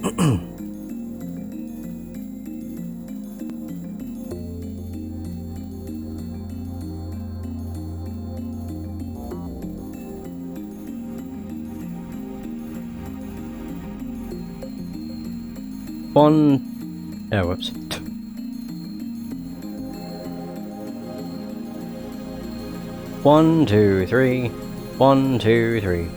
Oh, whoops. 1, 2, 3. 1, 2, 3.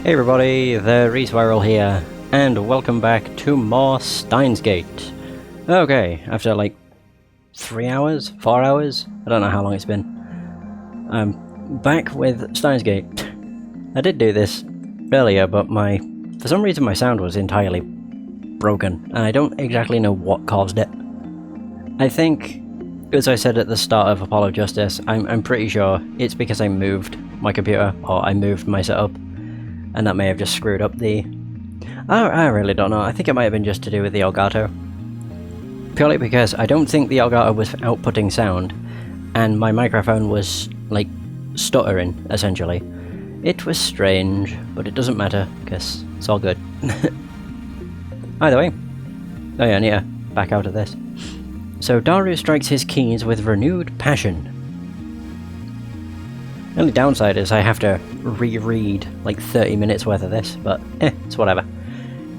Hey everybody, the Respiral here, and welcome back to more Steins Gate. Okay, after like 3 hours? 4 hours? I don't know how long it's been. I'm back with Steins Gate. I did do this earlier, but for some reason my sound was entirely broken, and I don't exactly know what caused it. I think, as I said at the start of Apollo Justice, I'm pretty sure it's because I moved my computer, or I moved my setup. And that may have just screwed up the... I really don't know. I think it might have been just to do with the Elgato. Purely because I don't think the Elgato was outputting sound, and my microphone was, like, stuttering, essentially. It was strange, but it doesn't matter, because it's all good. Either way. Oh yeah, I need to back out of this. So Daru strikes his keys with renewed passion. The only downside is I have to reread like 30 minutes worth of this, but it's whatever.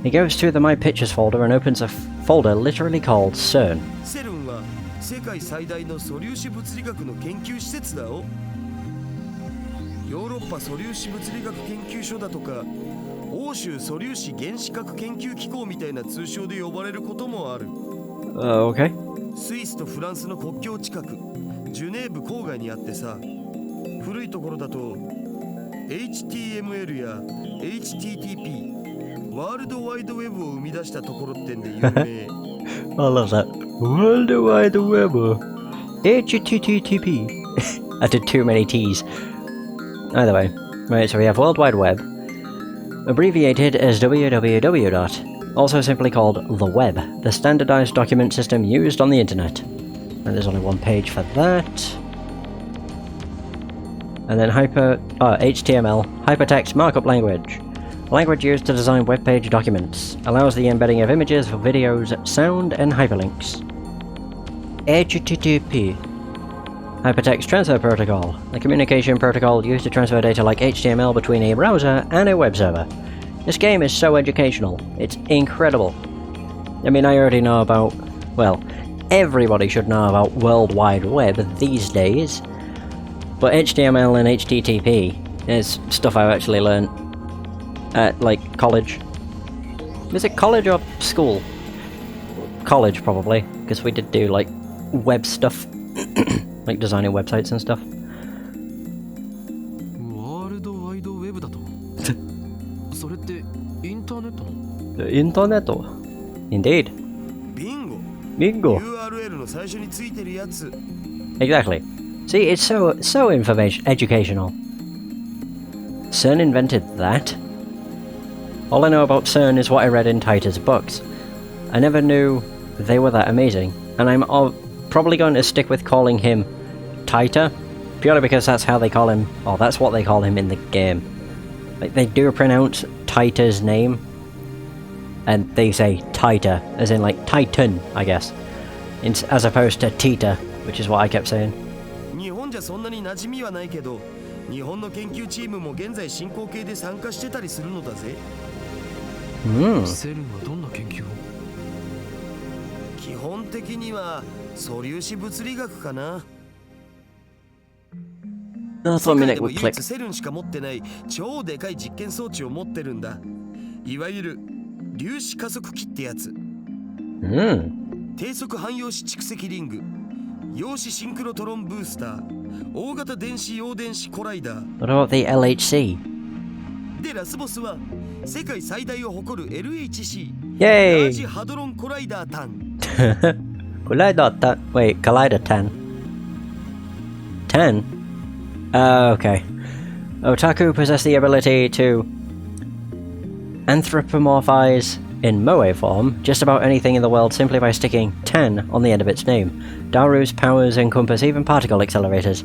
He goes to the My Pictures folder and opens a folder literally called CERN. CERN は世界最大の素粒子物理学の研究施設だよ。ヨーロッパ素粒子物理学研究所だとか、欧州素粒子原子核研究機構みたいな通称で呼ばれることもある。Okay. スイスとフランスの国境近く、ジュネーブ郊外にあってさ。古いところだと HTML や HTTP ワールドワイドウェブを生み出したところってんで有名。I love that. World Wide Web. HTTP. I did too many T's. Either way. Right, so we have World Wide Web, abbreviated as www. Also simply called the Web, the standardized document system used on the internet. And there's only one page for that. And then HTML, Hypertext Markup Language. Language used to design web page documents. Allows the embedding of images, videos, sound, and hyperlinks. HTTP. Hypertext Transfer Protocol. The communication protocol used to transfer data like HTML between a browser and a web server. This game is so educational. It's incredible. I mean, I already know about... Well, everybody should know about World Wide Web these days. But HTML and HTTP is stuff I've actually learned at, like, college. Is it college or school? College, probably, because we did do, like, web stuff. Like designing websites and stuff. World Wide Web だと。それってインターネットの？ The internet. Indeed. Bingo. Bingo. URL の最初についてるやつ。 Exactly. See, it's so educational. CERN invented that? All I know about CERN is what I read in Titor's books. I never knew they were that amazing, and I'm probably going to stick with calling him Titor, purely because that's how they call him, or that's what they call him in the game. Like, they do pronounce Titor's name, and they say Titor, as in like Titan, I guess, as opposed to Tita, which is what I kept saying. 日本じゃそんなに馴染みはないけど、日本の研究チームも現在進行形で参加してたりするのだぜ。セルンはどんな研究を？基本的には素粒子物理学かな。世界でも唯一セルンしか持ってない超でかい実験装置を持ってるんだ。いわゆる粒子加速器ってやつ。低速汎用子蓄積リング。陽子シンクロトロンブースター、大型電子陽電子コライダー。What about the LHC? で、ラスボスは世界最大を誇る LHC、 Yay! ラージハドロンコライダータン。Collider 10. 10? Okay. Otaku possess the ability to anthropomorphize in moe form just about anything in the world simply by sticking 10 on the end of its name. Daru's powers encompass even particle accelerators.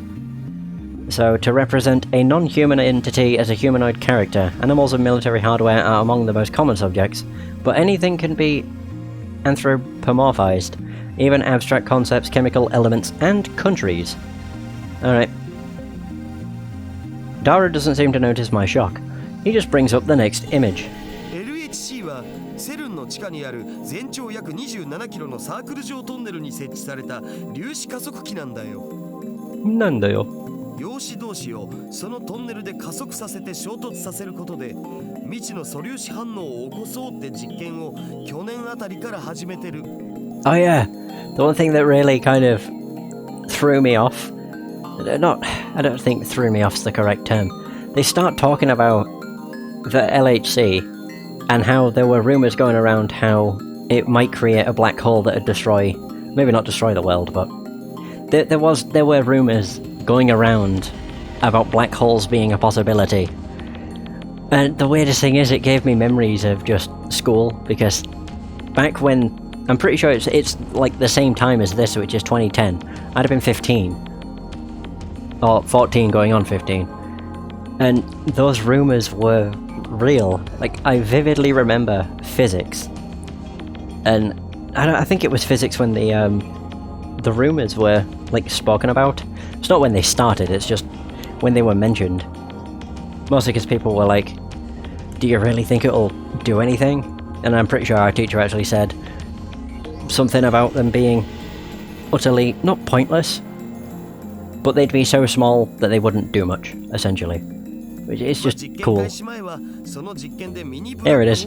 So, to represent a non-human entity as a humanoid character, animals and military hardware are among the most common subjects, but anything can be anthropomorphized, even abstract concepts, chemical elements, and countries. Alright. Daru doesn't seem to notice my shock. He just brings up the next image. LHC はセルンの地下にある全長約27キロのサークル状トンネルに設置された粒子加速器なんだよ。なんだよ。陽子同士をそのトンネルで加速させて衝突させることで未知の素粒子反応を起こそうって実験を去年あたりから始めてる。Oh yeah, the one thing that really kind of threw me off, I don't think threw me off's the correct term. They start talking about the LHC and how there were rumours going around how it might create a black hole that would maybe not destroy the world, but there were rumours going around about black holes being a possibility. And the weirdest thing is, it gave me memories of just school, because back when, I'm pretty sure it's like the same time as this, which is 2010, I'd have been 15. Or 14 going on 15. And those rumours were real. Like, I vividly remember physics. And I think it was physics when the rumours were, like, spoken about. It's not when they started, it's just when they were mentioned. Mostly because people were like, do you really think it'll do anything? And I'm pretty sure our teacher actually said something about them being utterly, not pointless, but they'd be so small that they wouldn't do much, essentially. Which is just cool. Here it is.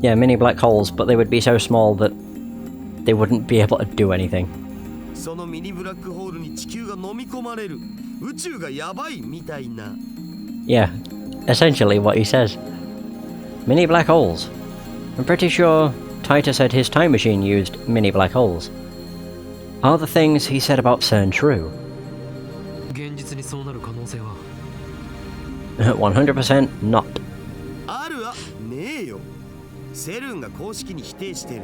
Yeah, mini black holes, but they would be so small that they wouldn't be able to do anything. Yeah, essentially what he says. Mini black holes. I'm pretty sure Titus said his time machine used mini black holes. Are the things he said about CERN true? 100% not. セルンが公式に否定している。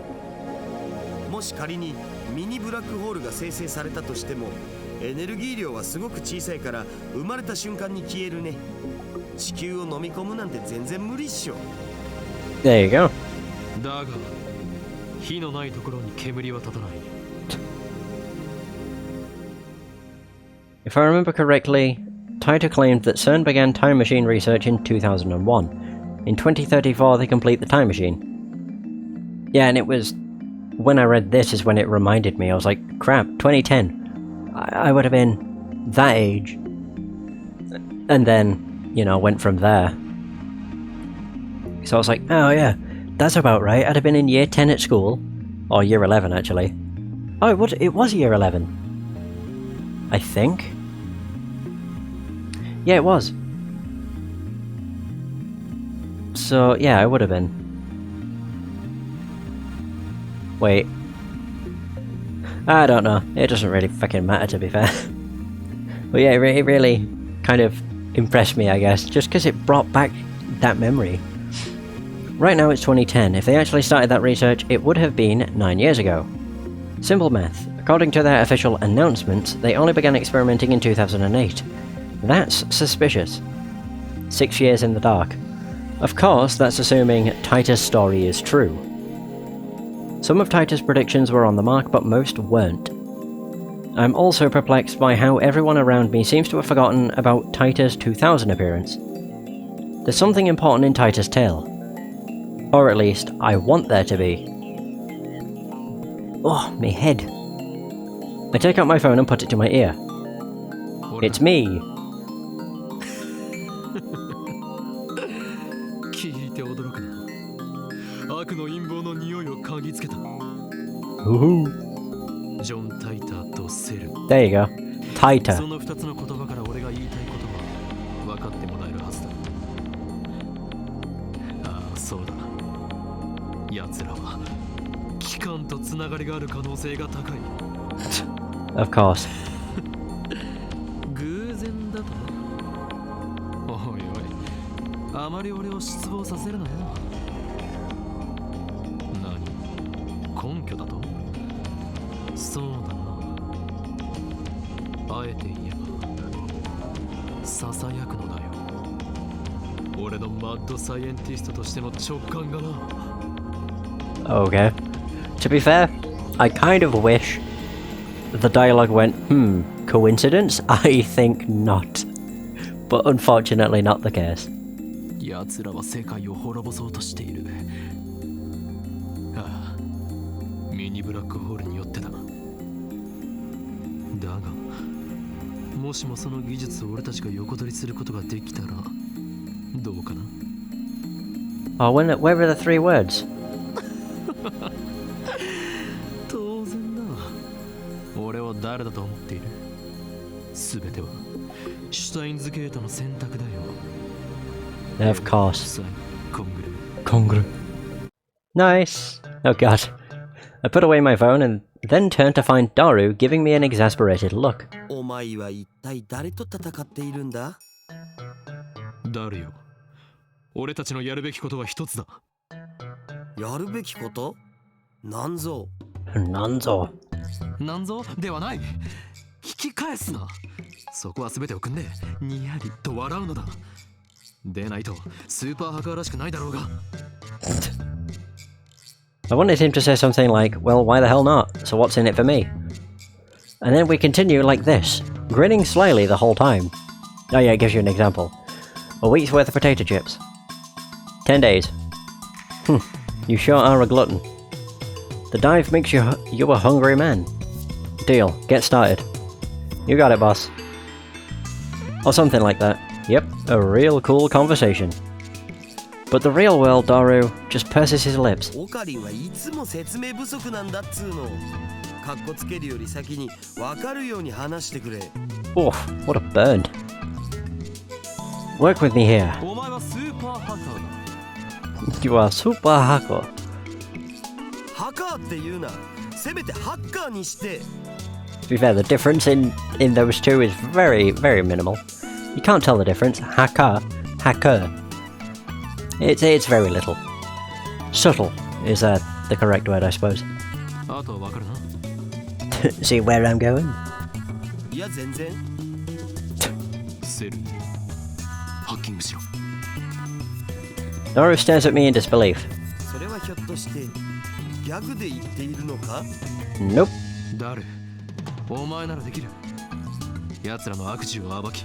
もし仮にミニブラックホールが生成されたとしても、エネルギー量はすごく小さいから生まれた瞬間に消えるね。地球を飲み込むなんて全然無理っしょ。There you go. だが、火のないところに煙は立たない。If I remember correctly, Taito claimed that CERN began time machine research in 2001. In 2034 they complete the time machine. Yeah, and it was... when I read this is when it reminded me. I was like, crap, 2010. I would have been that age. And then, you know, went from there. So I was like, oh yeah, that's about right. I'd have been in year 10 at school. Or year 11, actually. Oh, it was year 11. I think. Yeah, it was. So, yeah, I would have been. Wait. I don't know. It doesn't really fucking matter, to be fair. But yeah, it really kind of impressed me, I guess, just because it brought back that memory. Right now it's 2010. If they actually started that research, it would have been 9 years ago. Simple math. According to their official announcements, they only began experimenting in 2008. That's suspicious. 6 years in the dark. Of course, that's assuming Titus' story is true. Some of Titus' predictions were on the mark, but most weren't. I'm also perplexed by how everyone around me seems to have forgotten about Titus' 2000 appearance. There's something important in Titus' tale. Or at least, I want there to be. Oh, my head. I take out my phone and put it to my ear. It's me. Woohoo. There you go. Taita. 機関とつながりがある可能性が高い。Of course. 偶然だと。おいおい、あまり俺を失望させるなよ。何？根拠だと？そうだな。あえて言えば、ささやくのだよ。俺のマッドサイエンティストとしての直感がな。Okay. To be fair, I kind of wish the dialogue went, coincidence? I think not. But unfortunately not the case. 奴らは世界を滅ぼそうとしている。ああ、ミニブラックホールによってだ。だが、もしもその技術を俺たちが横取りすることができたら、どうかな？ Oh, where were the 3 words? 当然だ。俺を誰だと思っている？すべてはシュタインズゲートの選択だよ。Of course. コングル。Congru. Nice. Oh god. I put away my phone and then turned to find Daru giving me an exasperated look. お前は一体誰と戦っているんだ？ダルよ。俺たちのやるべきことは一つだ。やるべきこと？なんぞ。なんぞ。なんぞではない。引き返すな。そこは全てを組んでにやりと笑うのだ。でないとスーパーハカーらしくないだろうが。I wanted him to say something like, well, why the hell not? So what's in it for me? And then we continue like this, grinning slyly the whole time. Oh yeah, it gives you an example. A week's worth of potato chips. 10 days. You sure are a glutton. The dive makes you a hungry man. Deal, get started. You got it, boss. Or something like that. Yep, a real cool conversation. But the real world Daru just purses his lips. オカリンはいつも説明不足なんだっつうの。かっこつけるより先に分かるように話してくれ。Oof, what a burn. Work with me here. お前はスーパーハカーだ。You are super hacker. ハカーって言うな。せめてハッカーにして。To be fair, the difference in those two is very, very minimal. You can't tell the difference. Hacker. It's very little. Subtle is the correct word, I suppose. あとはわかるな。See where I'm going? いや全然。セル。ハッキングしろ。Daru stares at me in disbelief. それはひょっとしてギャグで言っているのか？ Nope. ダル、お前ならできる。奴らの悪事を暴き、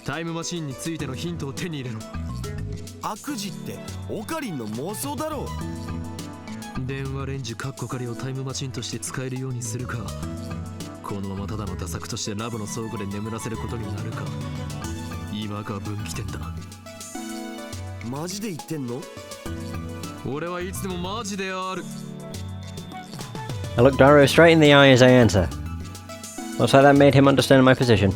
タイムマシンについてのヒントを手に入れろ。悪事ってオカリンの妄想だろう。電話レンジカッコ仮をタイムマシンとして使えるようにするか、このままただのダサ作としてラボの倉庫で眠らせることになるか。今が分岐点だ。マジで言ってんの？俺はいつでもマジである。I look Daru straight in the eye as I answer. Looks like that made him understand my position.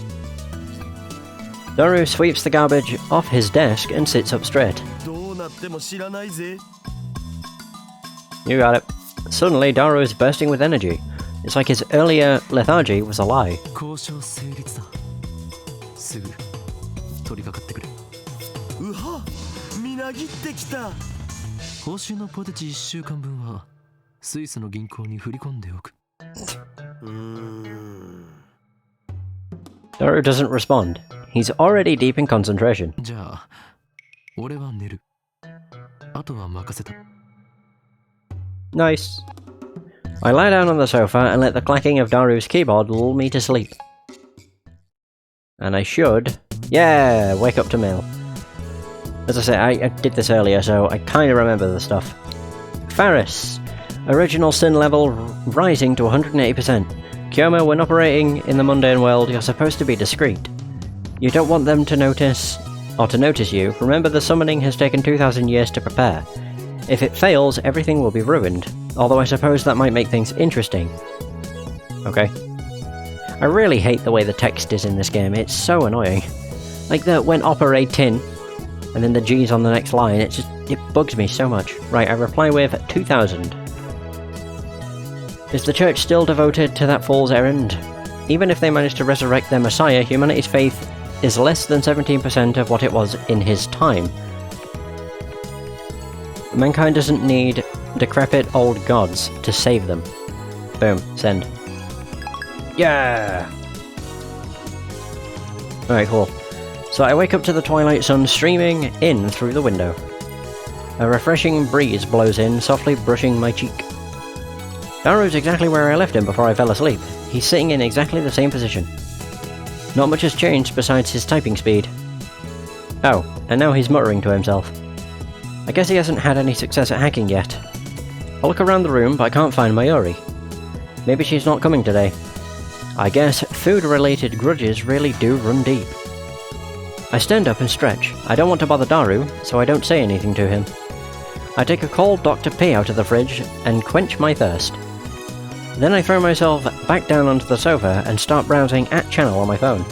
Daru sweeps the garbage off his desk and sits up straight. どうなっても知らないぜ。You got it. Suddenly, Daru is bursting with energy. It's like his earlier lethargy was a lie. 交渉成立だ。すぐ取り掛かってくれ。うは、みなぎってきた。報酬のポテチ1週間分はスイスの銀行に振り込んでおく。Daru doesn't respond. He's already deep in concentration. じゃあ、俺は寝る。あとは任せた。Nice. I lie down on the sofa and let the clacking of Daru's keyboard lull me to sleep. And I should... Yeah! Wake up to mail. As I say, I did this earlier, so I kind of remember the stuff. Faris. Original sin level rising to 180%. Kyoma, when operating in the mundane world, you're supposed to be discreet. You don't want them to notice, or to notice you. Remember, the summoning has taken 2,000 years to prepare. If it fails, everything will be ruined, although I suppose that might make things interesting. Okay. I really hate the way the text is in this game, it's so annoying. Like the when operating, and then the G's on the next line, it bugs me so much. Right, I reply with 2,000. Is the church still devoted to that fool's errand? Even if they manage to resurrect their messiah, humanity's faith is less than 17% of what it was in his time. Mankind doesn't need decrepit old gods to save them. Boom. Send. Yeah! Alright, cool. So I wake up to the twilight sun streaming in through the window. A refreshing breeze blows in, softly brushing my cheek. Daru's exactly where I left him before I fell asleep. He's sitting in exactly the same position. Not much has changed besides his typing speed. Oh, and now he's muttering to himself. I guess he hasn't had any success at hacking yet. I look around the room, but I can't find Mayuri. Maybe she's not coming today. I guess food-related grudges really do run deep. I stand up and stretch. I don't want to bother Daru, so I don't say anything to him. I take a cold Dr. P out of the fridge and quench my thirst. Then I throw myself back down onto the sofa and start browsing @channel on my phone.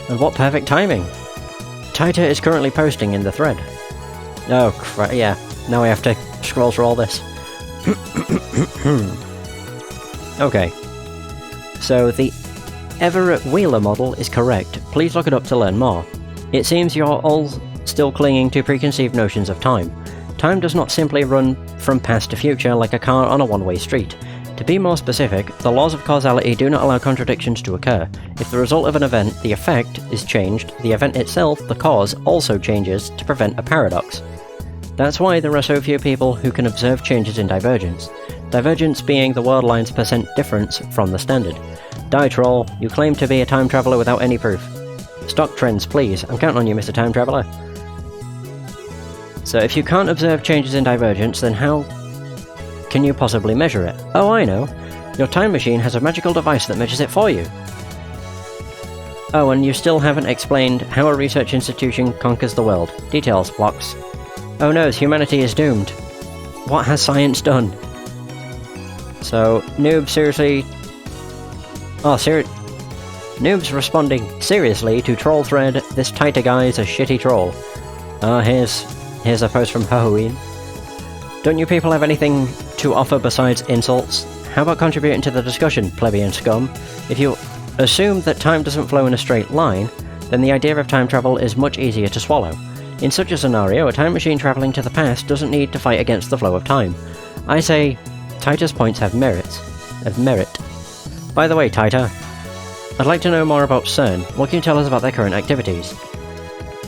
And what perfect timing! Taita is currently posting in the thread. Oh crap, yeah, now I have to scroll through all this. Okay. So the Everett Wheeler model is correct. Please look it up to learn more. It seems you're all still clinging to preconceived notions of time. Time does not simply run from past to future like a car on a one-way street. To be more specific, the laws of causality do not allow contradictions to occur. If the result of an event, the effect, is changed, the event itself, the cause, also changes to prevent a paradox. That's why there are so few people who can observe changes in divergence. Divergence being the world line's percent difference from the standard. Die troll, you claim to be a time traveller without any proof. Stock trends, please. I'm counting on you, Mr. Time Traveller. So if you can't observe changes in divergence, then how can you possibly measure it? Oh, I know. Your time machine has a magical device that measures it for you. Oh, and you still haven't explained how a research institution conquers the world. Details, blocks. Oh no, humanity is doomed. What has science done? So, Noob seriously... Oh, Noob's responding seriously to troll thread, this Taita guy is a shitty troll. Here's a post from Halloween. Don't you people have anything to offer besides insults? How about contributing to the discussion, plebeian scum? If you assume that time doesn't flow in a straight line, then the idea of time travel is much easier to swallow. In such a scenario, a time machine travelling to the past doesn't need to fight against the flow of time. I say, Taita's points have merit. By the way, Taita, I'd like to know more about CERN. What can you tell us about their current activities?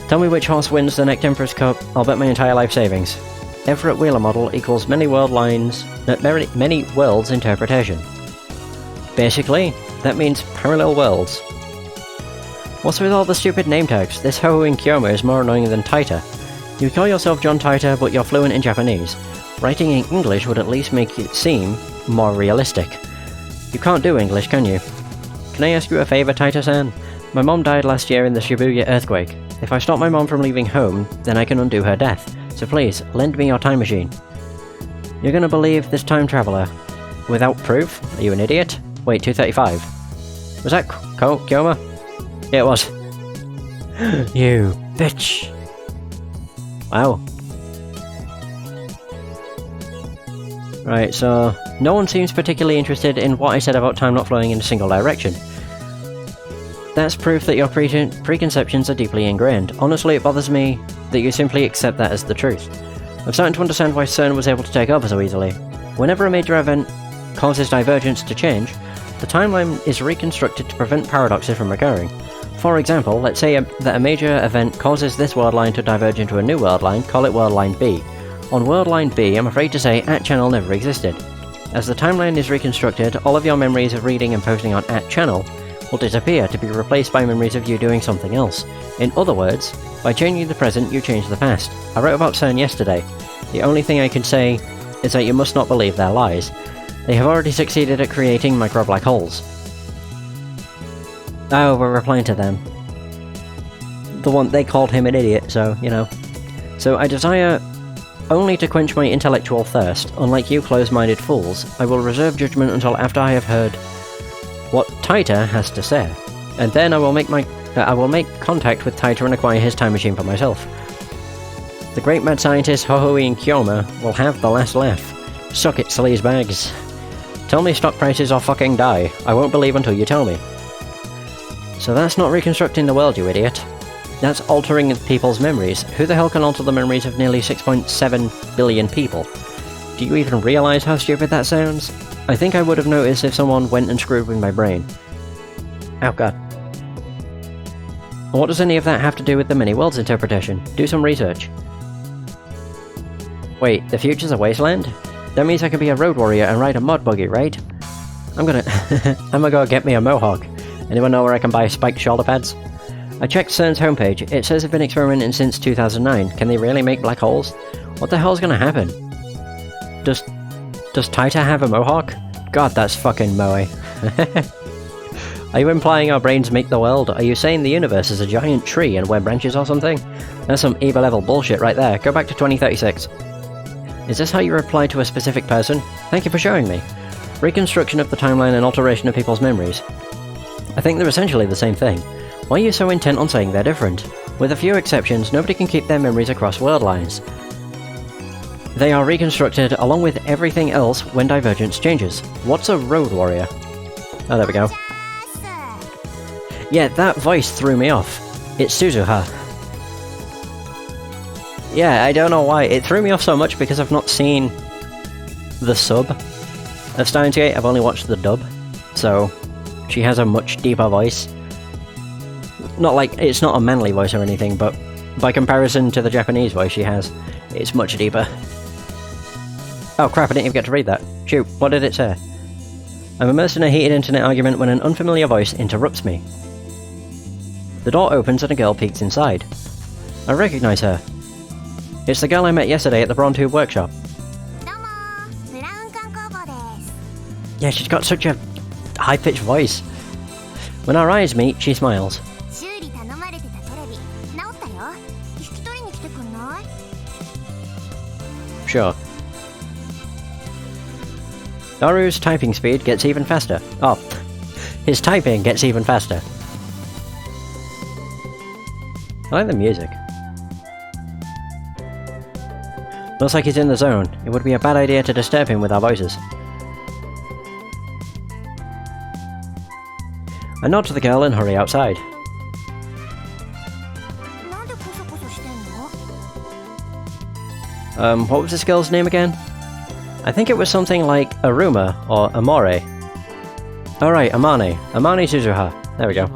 Tell me which horse wins the next Emperor's Cup, I'll bet my entire life savings. Everett Wheeler model equals many worlds interpretation. Basically, that means parallel worlds. What's with all the stupid name tags? This Ho in Kyoma is more annoying than Taita. You call yourself John Taita, but you're fluent in Japanese. Writing in English would at least make it seem more realistic. You can't do English, can you? Can I ask you a favour, Taita-san? My mom died last year in the Shibuya earthquake. If I stop my mom from leaving home, then I can undo her death. So please, lend me your time machine. You're gonna believe this time traveller. Without proof? Are you an idiot? Wait, 235. Was that Kyoma? Yeah, it was. You bitch! Wow. Right, so no one seems particularly interested in what I said about time not flowing in a single direction. That's proof that your preconceptions are deeply ingrained. Honestly, it bothers me that you simply accept that as the truth. I'm starting to understand why CERN was able to take over so easily. Whenever a major event causes divergence to change, the timeline is reconstructed to prevent paradoxes from occurring. For example, let's say that a major event causes this world line to diverge into a new world line, call it world line B. On world line B, I'm afraid to say @channel never existed. As the timeline is reconstructed, all of your memories of reading and posting on @channel will disappear to be replaced by memories of you doing something else. In other words, by changing the present, you change the past. I wrote about CERN yesterday. The only thing I can say is that you must not believe their lies. They have already succeeded at creating micro-black holes. Oh, we're replying to them. The one they called him an idiot, so, you know. So I desire only to quench my intellectual thirst. Unlike you close-minded fools, I will reserve judgment until after I have heard what Taita has to say, and then I will make contact with Taita and acquire his time machine for myself. The great mad scientist Hohoi and Kyoma will have the last laugh. Suck it, sleazebags. Tell me stock prices or fucking die. I won't believe until you tell me. So that's not reconstructing the world, you idiot. That's altering people's memories. Who the hell can alter the memories of nearly 6.7 billion people? Do you even realise how stupid that sounds? I think I would have noticed if someone went and screwed with my brain. Oh god. What does any of that have to do with the many worlds interpretation? Do some research. Wait, the future's a wasteland? That means I can be a road warrior and ride a mud buggy, right? I'm gonna go get me a mohawk. Anyone know where I can buy spiked shoulder pads? I checked CERN's homepage. It says they've been experimenting since 2009. Can they really make black holes? What the hell's gonna happen? Does Taita have a mohawk? God, that's fucking moe. Are you implying our brains make the world? Are you saying the universe is a giant tree and we're branches or something? That's some EVA level bullshit right there. Go back to 2036. Is this how you reply to a specific person? Thank you for showing me. Reconstruction of the timeline and alteration of people's memories. I think they're essentially the same thing. Why are you so intent on saying they're different? With a few exceptions, nobody can keep their memories across world lines. They are reconstructed along with everything else when divergence changes. What's a road warrior? Oh, there we go. Yeah, that voice threw me off. It's Suzuha. Yeah, I don't know why. It threw me off so much because I've not seen the sub of Steins Gate. I've only watched the dub. So, she has a much deeper voice. Not like, it's not a manly voice or anything, but by comparison to the Japanese voice she has, it's much deeper. Oh crap, I didn't even get to read that. Shoot, what did it say? I'm immersed in a heated internet argument when an unfamiliar voice interrupts me. The door opens and a girl peeks inside. I recognise her. It's the girl I met yesterday at the Brawn Tube workshop. Yeah, she's got such a high-pitched voice. When our eyes meet, she smiles. Sure. Daru's typing speed gets even faster. Oh, his typing gets even faster. I like the music. Looks like he's in the zone. It would be a bad idea to disturb him with our voices. I nod to the girl and hurry outside. What was this girl's name again? I think it was something like Aruma or Amore. Alright, Amane. Amane Suzuha. There we go.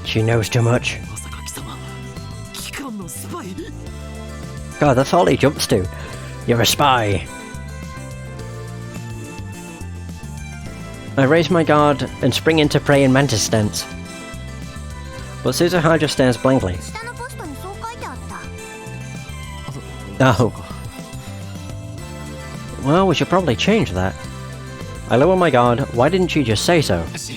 She knows too much. God, that's all he jumps to. You're a spy. I raise my guard and spring into praying mantis stance. But Suzuha just stares blankly. Oh. Well, we should probably change that. I lower my guard. Why didn't she just say so? If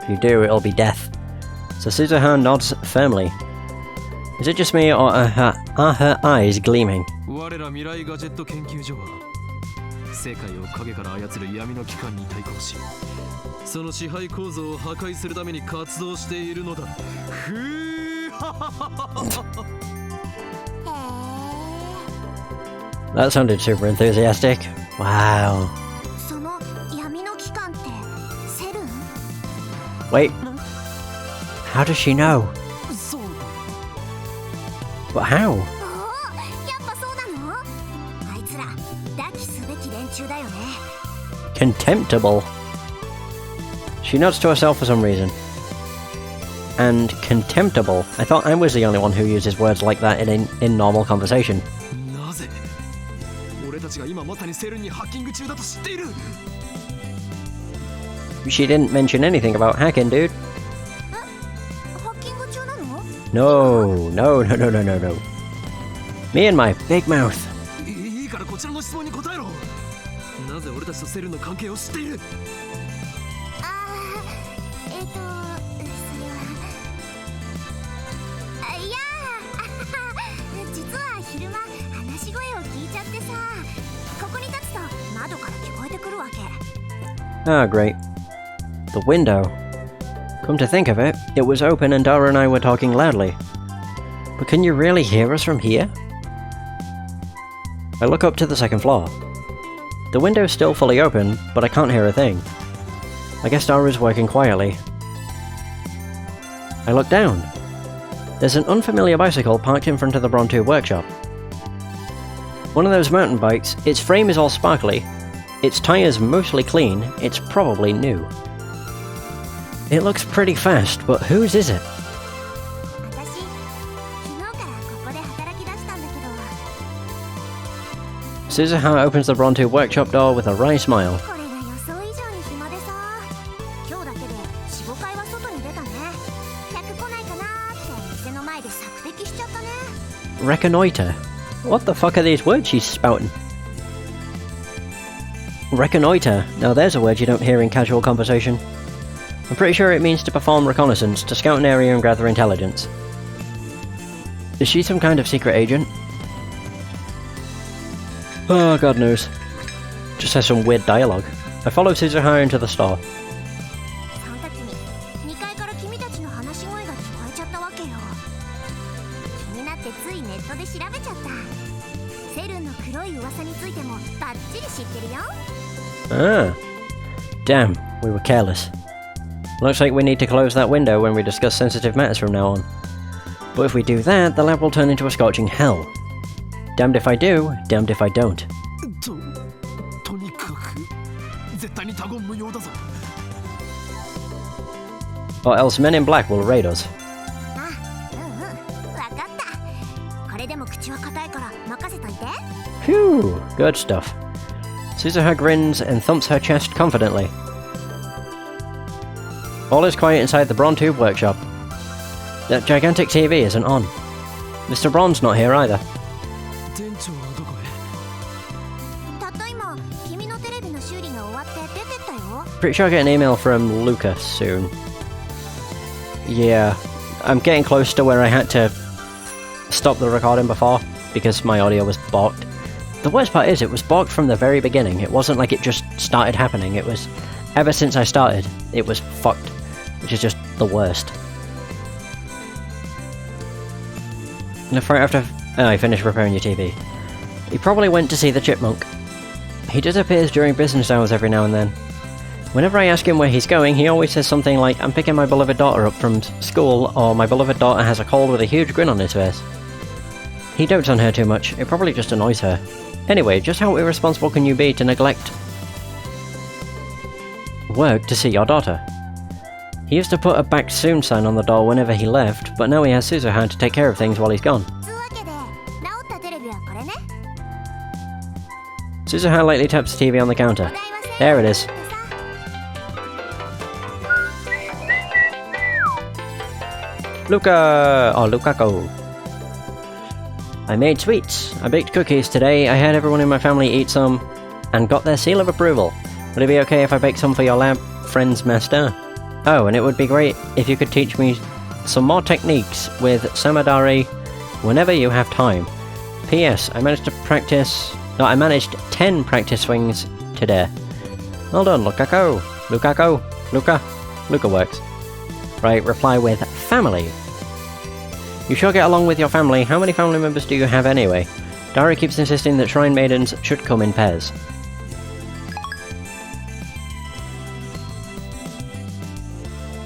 you do, it'll be death. So Suzuha nods firmly. Is it just me, or are her eyes gleaming? That sounded super enthusiastic. Wow. Wait. How does she know? But how? Contemptible. She nods to herself for some reason. And contemptible. I thought I was the only one who uses words like that in normal conversation. She didn't mention anything about hacking, dude. No, no, no, no, no, no, no. Me and my big mouth. いいからこちらの質問に答えろ。なぜ俺たちとセルの関係を知っている？実は昼間話し声を聞いちゃってさ、ここに立つと窓から聞こえてくるわけ。Ah, great. The window. Come to think of it, it was open and Dara and I were talking loudly. But can you really hear us from here? I look up to the second floor. The window's still fully open, but I can't hear a thing. I guess Dara's working quietly. I look down. There's an unfamiliar bicycle parked in front of the Bronto workshop. One of those mountain bikes, its frame is all sparkly, its tyres mostly clean, it's probably new. It looks pretty fast, but whose is it? Suzuha opens the Bronto workshop door with a wry smile. Reconnoiter? What the fuck are these words she's spouting? Reconnoiter. Now there's a word you don't hear in casual conversation. I'm pretty sure it means to perform reconnaissance, to scout an area and gather intelligence. Is she some kind of secret agent? Oh, God knows. Just says some weird dialogue. I follow Suzuha into the store. Ah. Damn, we were careless. Looks like we need to close that window when we discuss sensitive matters from now on. But if we do that, the lab will turn into a scorching hell. Damned if I do, damned if I don't. Or else Men in Black will raid us. Phew, good stuff. Suzuha grins and thumps her chest confidently. All is quiet inside the Bronto workshop. That gigantic TV isn't on. Mr. Braun's not here either. Pretty sure I'll get an email from Luca soon. Yeah, I'm getting close to where I had to stop the recording before because my audio was balked. The worst part is it was balked from the very beginning. It wasn't like it just started happening. It was ever since I started, it was fucked, which is just the worst. And after I finished repairing your TV, he probably went to see the chipmunk. He disappears during business hours every now and then. Whenever I ask him where he's going, he always says something like, "I'm picking my beloved daughter up from school," or "My beloved daughter has a cold," with a huge grin on his face. He dotes on her too much, it probably just annoys her. Anyway, just how irresponsible can you be to neglect work to see your daughter? He used to put a "back soon" sign on the door whenever he left, but now he has Suzuha to take care of things while he's gone. Suzuha lightly taps the TV on the counter. There it is. Luca! Or Lukaku. I made sweets. I baked cookies today. I had everyone in my family eat some and got their seal of approval. Would it be okay if I bake some for your lab friends, Master? Oh, and it would be great if you could teach me some more techniques with Samadari whenever you have time. P.S. I managed 10 practice swings today. Well done, Lukaku. Luca works. Right, reply with family. You sure get along with your family. How many family members do you have anyway? Dara keeps insisting that shrine maidens should come in pairs.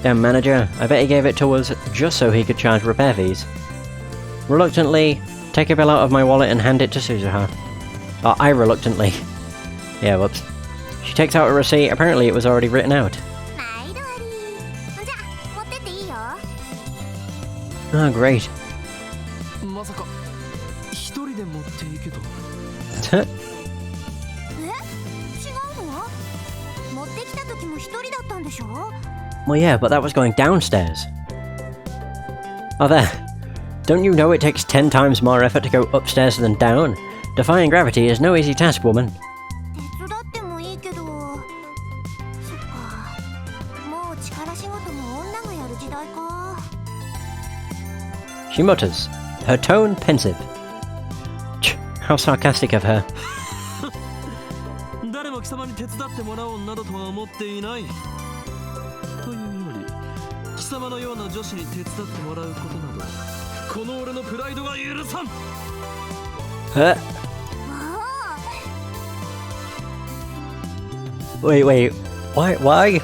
Damn manager, I bet he gave it to us just so he could charge repair fees. Reluctantly, take a bill out of my wallet and hand it to Suzuha. Or I reluctantly. Yeah, whoops. She takes out a receipt, apparently it was already written out. Oh, great. Well, yeah, but that was going downstairs. Oh, there. Don't you know it takes 10 times more effort to go upstairs than down? Defying gravity is no easy task, woman. 手伝ってもいいけど、そっか。もう力仕事も女がやる時代か。She mutters, her tone pensive. How sarcastic of her. 誰も貴様に手伝ってもらおうなどとは思っていない。というより、貴様のような女子に手伝ってもらうことなど、この俺のプライドが許さん。Wait, why?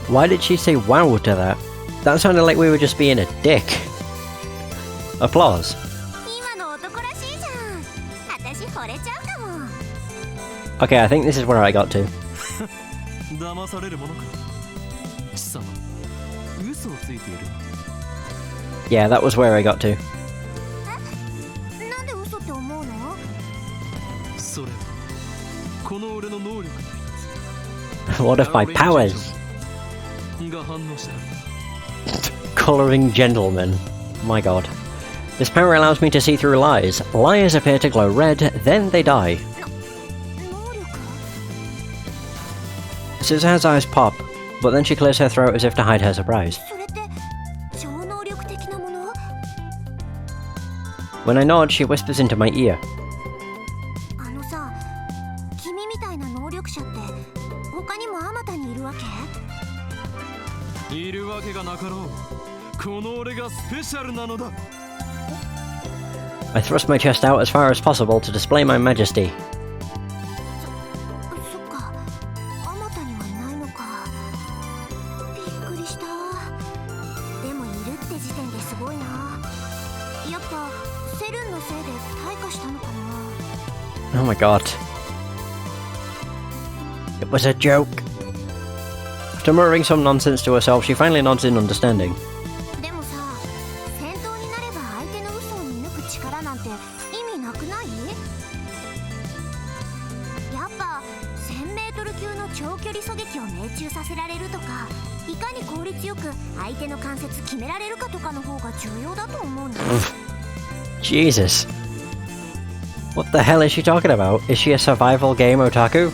Why did she say wow to that? That sounded like we were just being a dick. Applause. 今の男らしいじゃん。私惚れちゃうかも。Okay, I think this is where I got to. 騙されるものか。貴様、嘘をついている。Yeah, that was where I got to. なんで嘘って思うの？それはこの俺の能力の一つ。 What if my powers? が反応した。 Colouring gentleman. My god. This power allows me to see through lies. Lies appear to glow red, then they die. 能力？ Suzuha's eyes pop, but then she clears her throat as if to hide her surprise. それって超能力的なもの？ When I nod, she whispers into my ear. あのさ、君みたいな能力者って他にもあまたにいるわけ？いるわけがなかろう。この俺がスペシャルなのだ。 I thrust my chest out as far as possible to display my majesty. そっか、あまたにはいないのか。びっくりした。でもいるって時点ですごいな。やっぱセルンのせいで退化したのかな。 Oh my god. It was a joke. After muttering some nonsense to herself, she finally nods in understanding. でもさ、戦闘になれば相手の嘘を見抜く力なんて意味なくない？やっぱ 1000m 級の長距離狙撃を命中させられるとか、いかに効率よく相手の関節決められるかとかの方が重要だと思うんだ。Jesus. What the hell is she talking about? Is she a survival game otaku?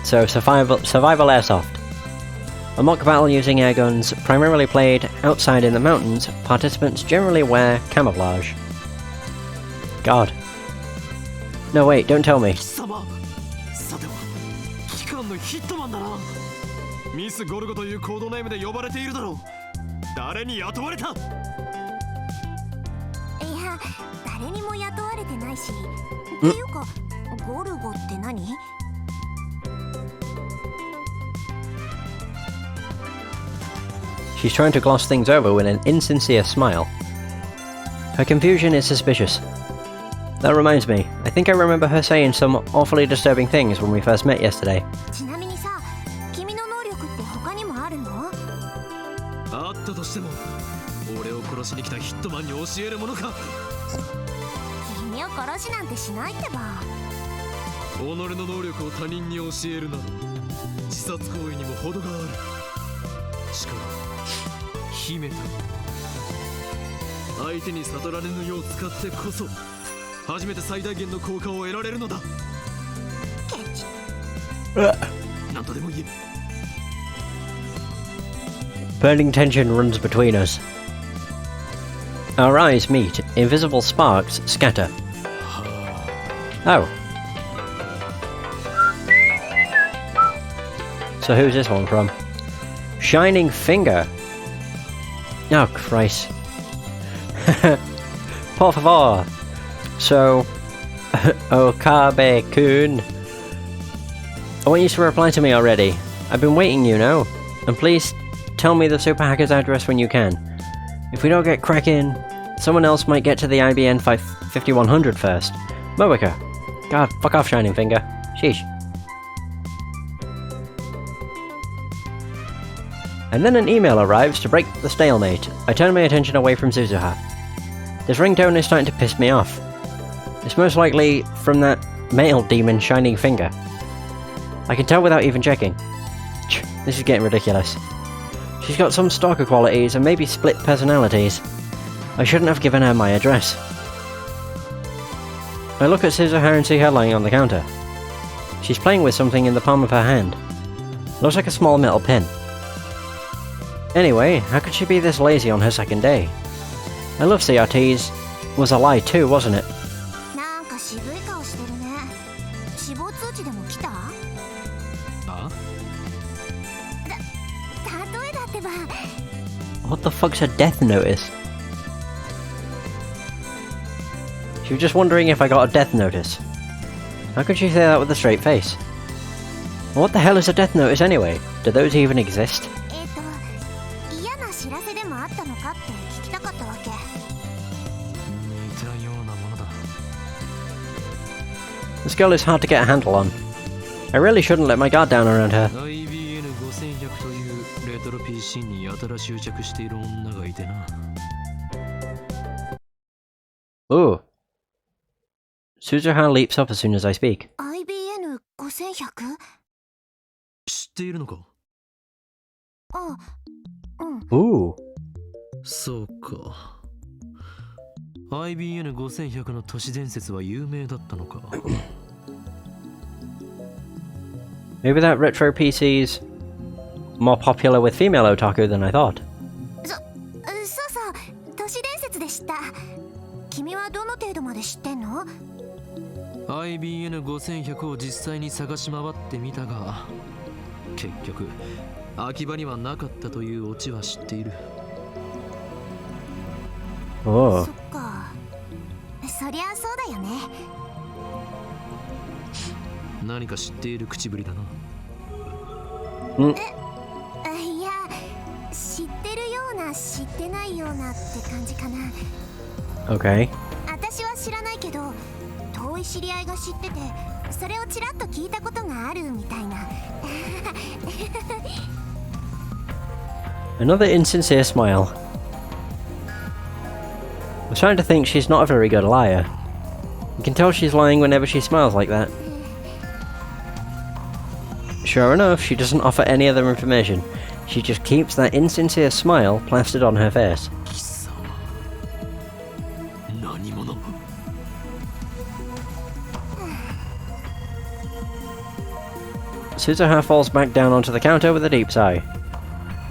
So, survival airsoft. A mock battle using air guns, primarily played outside in the mountains, participants generally wear camouflage. God. No, wait, don't tell me. 貴様、さては機関のヒットマンだな。ミスゴルゴというコードネームで呼ばれているだろう。誰に雇われた？いや、誰にも雇われてないし。っていうか、ゴルゴって何？She's trying to gloss things over with an insincere smile. Her confusion is suspicious. That reminds me, I think I remember her saying some awfully disturbing things when we first met yesterday. ちなみにさ、君の能力って他にもあるの？あったとしても、俺を殺しに来たヒットマンに教えるものか。君を殺しなんてしないってば。己の能力を他人に教えるなど、自殺行為にも程がある。しかも秘めた相手に悟られぬよう使ってこそ初めて最大限の効果を得られるのだ。ケチ。何とでも言え。 Burning tension runs between us. Our eyes meet. Invisible sparks scatter. Oh. So who's this one from? Shining Finger. Oh, Christ. Por favor. So, Okabe-kun. I want you to reply to me already. I've been waiting, you know. And please tell me the super hacker's address when you can. If we don't get cracking, someone else might get to the IBN 5100 first. Moeka. God, fuck off, Shining Finger. Sheesh. And then an email arrives to break the stalemate. I turn my attention away from Suzuha. This ringtone is starting to piss me off. It's most likely from that male demon Shining Finger. I can tell without even checking. This is getting ridiculous. She's got some stalker qualities and maybe split personalities. I shouldn't have given her my address. I look at Suzuha and see her lying on the counter. She's playing with something in the palm of her hand. Looks like a small metal pin. Anyway, how could she be this lazy on her second day? I love CRTs. Was a lie too, wasn't it? What the fuck's a death notice? She was just wondering if I got a death notice. How could she say that with a straight face? What the hell is a death notice anyway? Do those even exist? This girl is hard to get a handle on. I really shouldn't let my guard down around her. Ooh. Suzuha leaps up as soon as I speak. Ooh. Maybe that retro PC's more popular with female otaku than I thought. IBN5100 を実際に探し回ってみたが、結局空き場にはなかったというオチは知っている。おお。そっか。そりゃそうだよね。何か知っている口ぶりだな。いや、知ってるような知ってないようなって感じかな。Okay. 私は知らないけど、遠い知り合いが知ってて、それをちらっと聞いたことがあるみたいな。Another insincere smile. I'm starting to think she's not a very good liar. You can tell she's lying whenever she smiles like that. Sure enough, she doesn't offer any other information. She just keeps that insincere smile plastered on her face. Suzuha falls back down onto the counter with a deep sigh.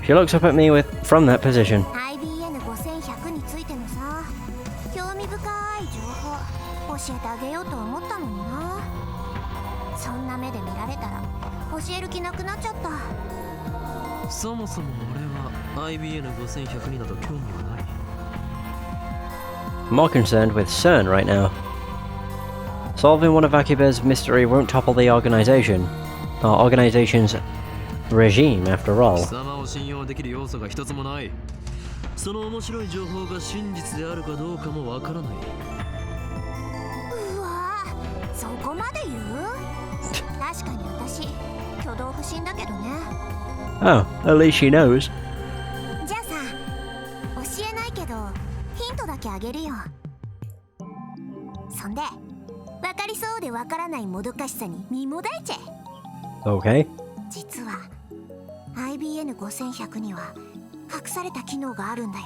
She looks up at me from that position. IBN5100 についてのさ、興味深い情報教えてあげようと思ったのにな。そんな目で見られたら教える気なくなっちゃった。そもそも俺は IBN5100 になど興味はない。More concerned with CERN right now. Solving one of Akiba's mystery won't topple the organization's regime, after all. 貴様を信用できる要素が一つもない。その面白い情報が真実であるかどうかもわからない。うわ、そこまで言う？確かに私、挙動不審だけどね。Oh, at least she knows. じゃあさ、教えないけどヒントだけあげるよ。そんで、わかりそうでわからないもどかしさに身もだえちゃえ。Okay. 実は IBN5100 には隠された機能があるんだよ。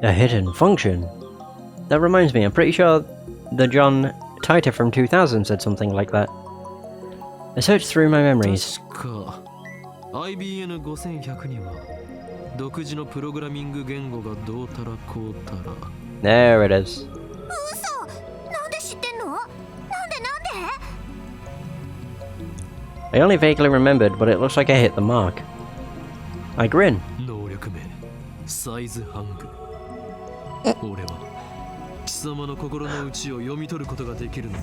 A hidden function. That reminds me, I'm pretty sure the John Titor from 2000 said something like that. I searched through my memories. 確か IBN5100 には独自のプログラミング言語がどうたらこうたら。There it is. 嘘！なんで知ってんの？なんで？ I only vaguely remembered, but it looks like I hit the mark. I grin. 能力名サイズハング。俺は貴様の心の内を読み取ることができるの。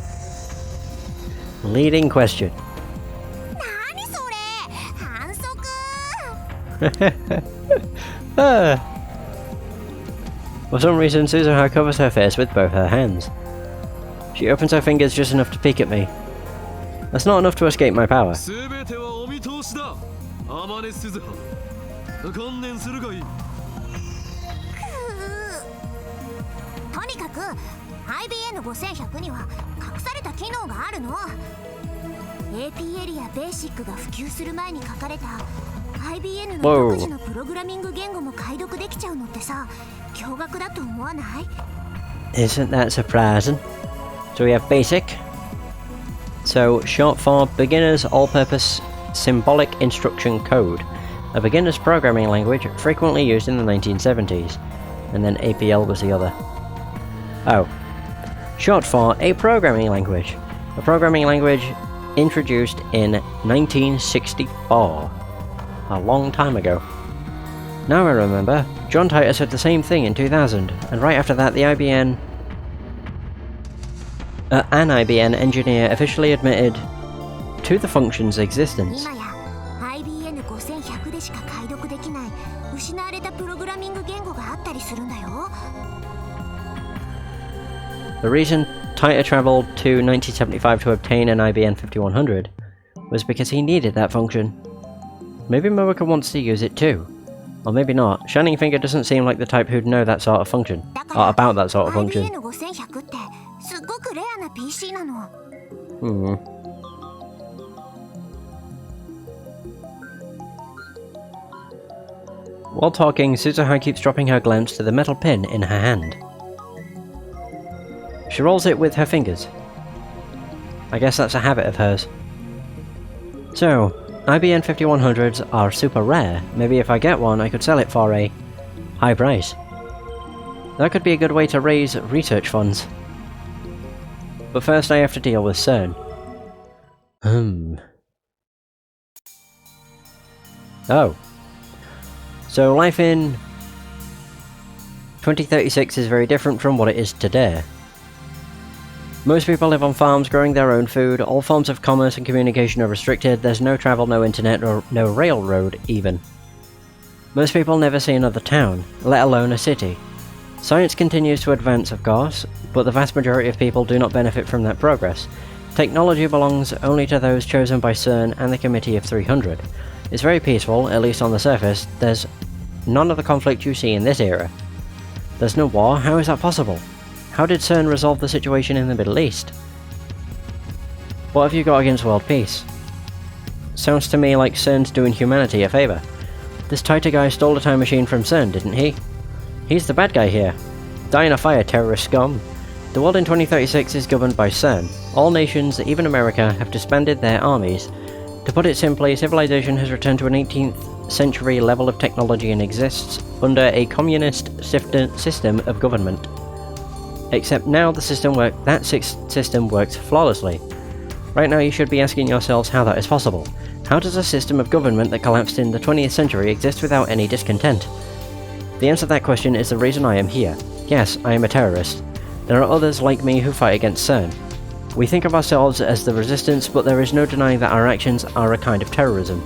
Leading question. 何それ？反則！ For some reason, Suzuha covers her face with both her hands. She opens her fingers just enough to peek at me. That's not enough to escape my power. 全てはお見通しだ。アマネスズハ。観念するがいい。とにかく IBN5100 には隠された機能があるの。 AP エリアベーシックが普及する前に書かれた IBN の独自のプログラミング言語も解読できちゃうのってさ、驚愕だと思わない？ Isn't that surprising? So we have basic. So short for Beginner's All-Purpose Symbolic Instruction Code, a beginner's programming language frequently used in the 1970s. And then APL was the other. Oh. Short for a programming language. A programming language introduced in 1964. A long time ago. Now I remember, John Titor said the same thing in 2000, and right after that an IBM engineer officially admitted to the function's existence. 今や IBN5100 でしか解読できない失われたプログラミング言語があったりするんだよ。 The reason Titor traveled to 1975 to obtain an IBM 5100 was because he needed that function. Maybe Moeka wants to use it too. Or maybe not. Shining Finger doesn't seem like the type who'd know that sort of function. Or about that sort of function. IBN5100 ってすっごくレアな PC なの。 While talking, Suzuha keeps dropping her glance to the metal pin in her hand. She rolls it with her fingers. I guess that's a habit of hers. So, IBM 5100s are super rare. Maybe if I get one, I could sell it for a high price. That could be a good way to raise research funds. But first I have to deal with CERN. Oh. So life in 2036 is very different from what it is today. Most people live on farms growing their own food, all forms of commerce and communication are restricted, there's no travel, no internet, or no railroad even. Most people never see another town, let alone a city. Science continues to advance, of course, but the vast majority of people do not benefit from that progress. Technology belongs only to those chosen by CERN and the Committee of 300. It's very peaceful, at least on the surface. There's none of the conflict you see in this era. There's no war, how is that possible? How did CERN resolve the situation in the Middle East? What have you got against world peace? Sounds to me like CERN's doing humanity a favour. This Titor guy stole a time machine from CERN, didn't he? He's the bad guy here. Die in a fire, terrorist scum. The world in 2036 is governed by CERN. All nations, even America, have disbanded their armies. To put it simply, civilization has returned to an 18th century level of technology and exists under a communist system of government. Except now the system works flawlessly. Right now you should be asking yourselves how that is possible. How does a system of government that collapsed in the 20th century exist without any discontent? The answer to that question is the reason I am here. Yes, I am a terrorist. There are others like me who fight against CERN. We think of ourselves as the resistance, but there is no denying that our actions are a kind of terrorism.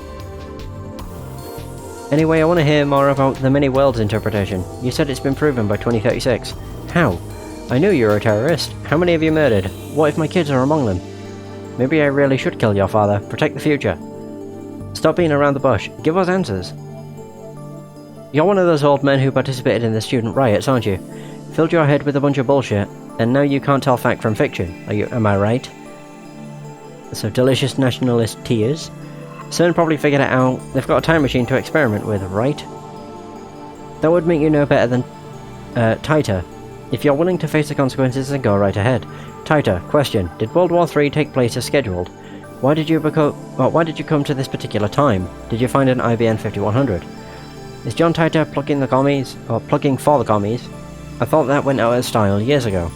Anyway, I want to hear more about the many worlds interpretation. You said it's been proven by 2036. How? I knew you were a terrorist. How many have you murdered? What if my kids are among them? Maybe I really should kill your father. Protect the future. Stop being around the bush. Give us answers. You're one of those old men who participated in the student riots, aren't you? Filled your head with a bunch of bullshit, and now you can't tell fact from fiction. Am I right? So delicious nationalist tears. CERN probably figured it out. They've got a time machine to experiment with, right? That would make you know better than Titor. If you're willing to face the consequences, then go right ahead. Titor, question. Did World War III take place as scheduled? Why did you come to this particular time? Did you find an IBM 5100? Is John Titor plugging the commies? Or plugging for the commies? I thought that went out of style years ago.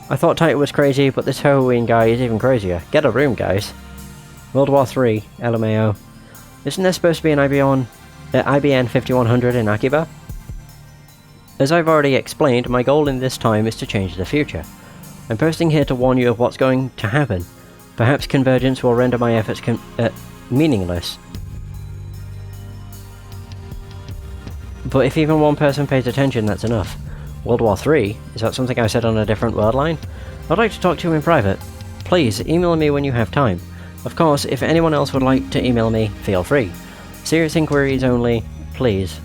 I thought Titor was crazy, but this Halloween guy is even crazier. Get a room, guys. World War III, LMAO. Isn't there supposed to be an IBM 5100 in Akiba? As I've already explained, my goal in this time is to change the future. I'm posting here to warn you of what's going to happen. Perhaps convergence will render my efforts meaningless. But if even one person pays attention, that's enough. World War III? Is that something I said on a different word line? I'd like to talk to you in private. Please, email me when you have time. Of course, if anyone else would like to email me, feel free. Serious inquiries only, please.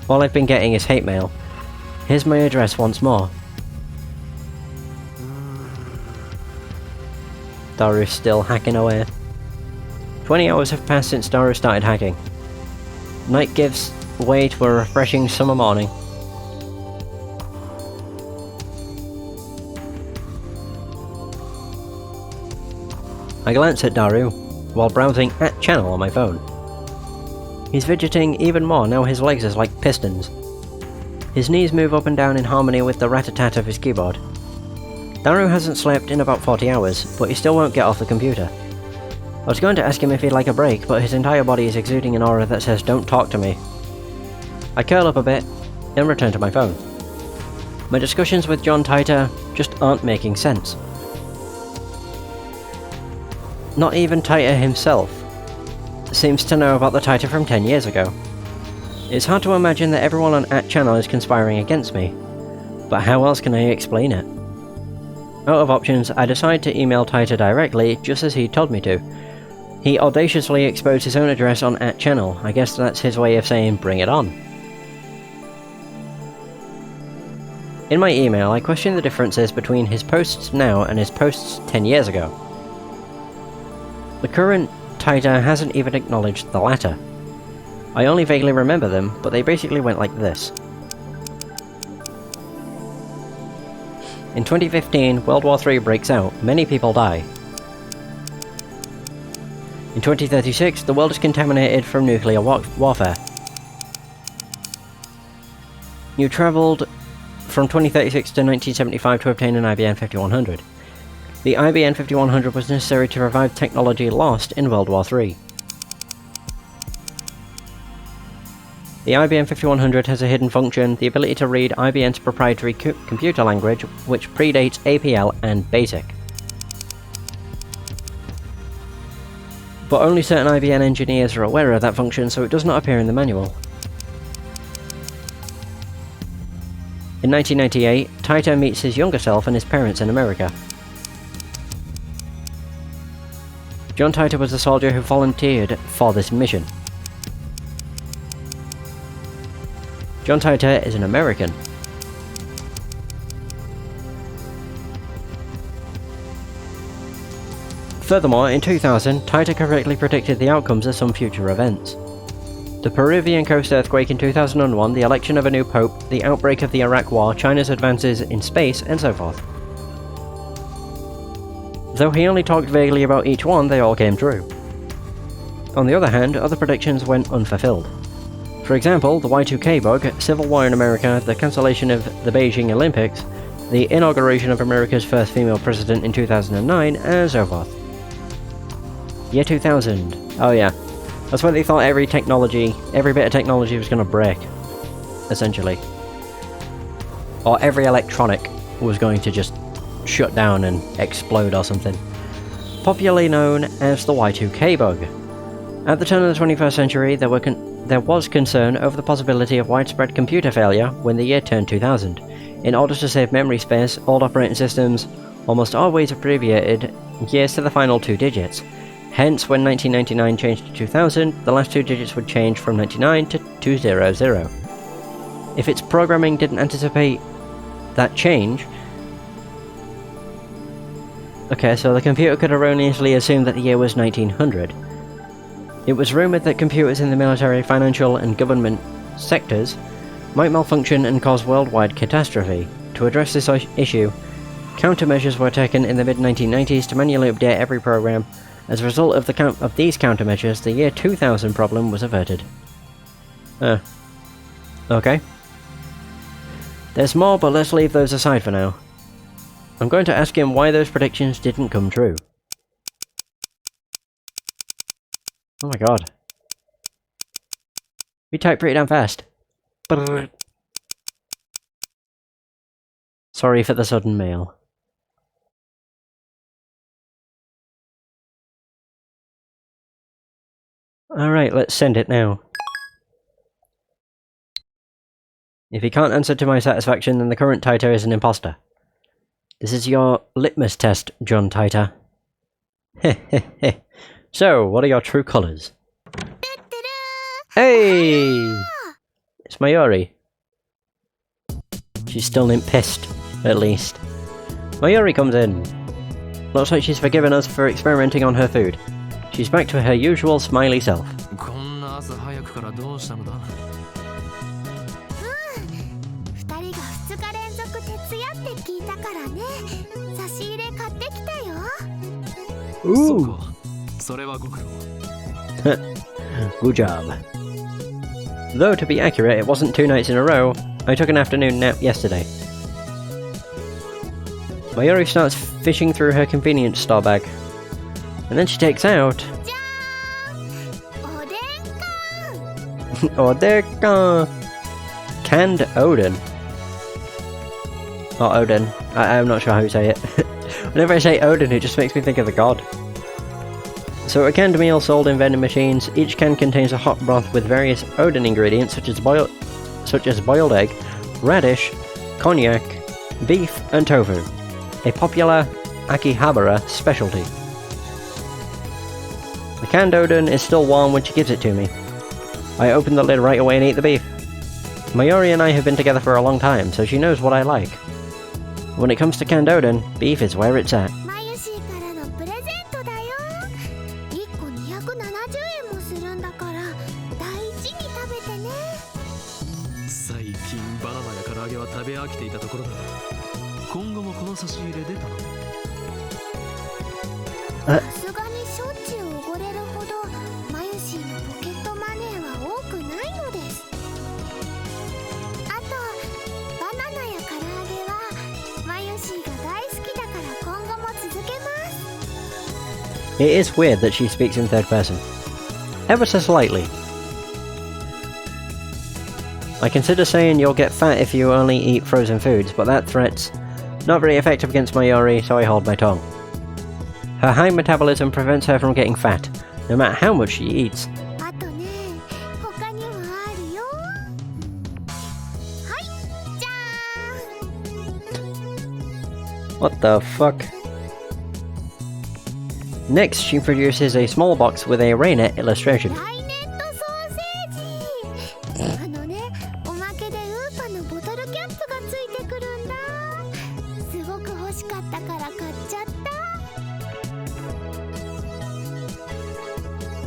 All I've been getting is hate mail. Here's my address once more. Daru's still hacking away. 20 hours have passed since Daru started hacking. Night gives way to a refreshing summer morning. I glance at Daru, while browsing at channel on my phone. He's fidgeting even more now his legs are like pistons. His knees move up and down in harmony with the rat-a-tat of his keyboard. Daru hasn't slept in about 40 hours, but he still won't get off the computer. I was going to ask him if he'd like a break, but his entire body is exuding an aura that says don't talk to me. I curl up a bit, and return to my phone. My discussions with John Titor just aren't making sense. Not even Titor himself seems to know about the Titor from 10 years ago. It's hard to imagine that everyone on @channel is conspiring against me, but how else can I explain it? Out of options, I decide to email Titor directly, just as he told me to. He audaciously exposed his own address on @channel. I guess that's his way of saying bring it on. In my email, I question the differences between his posts now and his posts 10 years ago. The current Titor hasn't even acknowledged the latter. I only vaguely remember them, but they basically went like this. In 2015, World War III breaks out, many people die. In 2036, the world is contaminated from nuclear warfare. You travelled from 2036 to 1975 to obtain an IBM 5100. The IBM 5100 was necessary to revive technology lost in World War III. The IBM 5100 has a hidden function, the ability to read IBM's proprietary computer language, which predates APL and BASIC. But only certain IBM engineers are aware of that function, so it does not appear in the manual. In 1998, Titor meets his younger self and his parents in America. John Titor was a soldier who volunteered for this mission. John Titor is an American. Furthermore, in 2000, Titor correctly predicted the outcomes of some future events. The Peruvian coast earthquake in 2001, the election of a new pope, the outbreak of the Iraq War, China's advances in space, and so forth. Though he only talked vaguely about each one, they all came true. On the other hand, other predictions went unfulfilled. For example, the Y2K bug, civil war in America, the cancellation of the Beijing Olympics, the inauguration of America's first female president in 2009, and so forth. Year 2000. Oh yeah. That's when they thought every bit of technology was going to break. Essentially. Or every electronic was going to just shut down and explode or something. Popularly known as the Y2K bug. At the turn of the 21st century, there was concern over the possibility of widespread computer failure when the year turned 2000. In order to save memory space, old operating systems almost always abbreviated years to the final two digits. Hence, when 1999 changed to 2000, the last two digits would change from 99 to 200. If its programming didn't anticipate that change... Okay, so the computer could erroneously assume that the year was 1900. It was rumoured that computers in the military, financial, and government sectors might malfunction and cause worldwide catastrophe. To address this issue, countermeasures were taken in the mid-1990s to manually update every program. As a result of these countermeasures, the year 2000 problem was averted. Okay. There's more, but let's leave those aside for now. I'm going to ask him why those predictions didn't come true. Oh my god. We type pretty damn fast. Brrr. Sorry for the sudden mail. Alright, let's send it now. If he can't answer to my satisfaction, then the current Titor is an imposter. This is your litmus test, John Titor. Heh. So, what are your true colours? Hey! It's Mayuri. She's still pissed, at least. Mayuri comes in. Looks like she's forgiven us for experimenting on her food. She's back to her usual smiley self. Ooh. それはご苦労。 Good job. Though to be accurate, it wasn't 2 nights in a row. I took an afternoon nap yesterday. Mayuri starts fishing through her convenience store bag. And then she takes out... じゃーん、おでんかん。 Odenka! Canned Odin. Or Odin. I'm not sure how you say it. Whenever I say Odin, it just makes me think of the god. So a canned meal sold in vending machines. Each can contains a hot broth with various Odin ingredients such as boiled egg, radish, cognac, beef, and tofu. A popular Akihabara specialty. The canned Odin is still warm when she gives it to me. I open the lid right away and eat the beef. Mayuri and I have been together for a long time, so she knows what I like. When it comes to canned Odin, beef is where it's at. マユシーからのプレゼントだよ。1個270円もするんだから大事に食べてね。最近バナナや唐揚げは食べ飽きていたところだ。今後もこの差し入れで頼む。さすがにしょっちゅうおごれるほどマユシーのポケットマネーは多くないのです。あとバナナや唐揚げはマユシーが大好きだから今後も続けます。 It is weird that she speaks in third person. Ever so slightly. I consider saying you'll get fat if you only eat frozen foods, but that threat's not very effective against Mayuri, so I hold my tongue. Her high metabolism prevents her from getting fat, no matter how much she eats. あとね、他にもあるよ。はい、じゃーん。 What the fuck? Next, she produces a small box with a Rainet illustration. ライネットソーセージ。あのね、おまけでウーパのボトルキャップがついてくるんだ。すごく欲しかったから買っちゃった。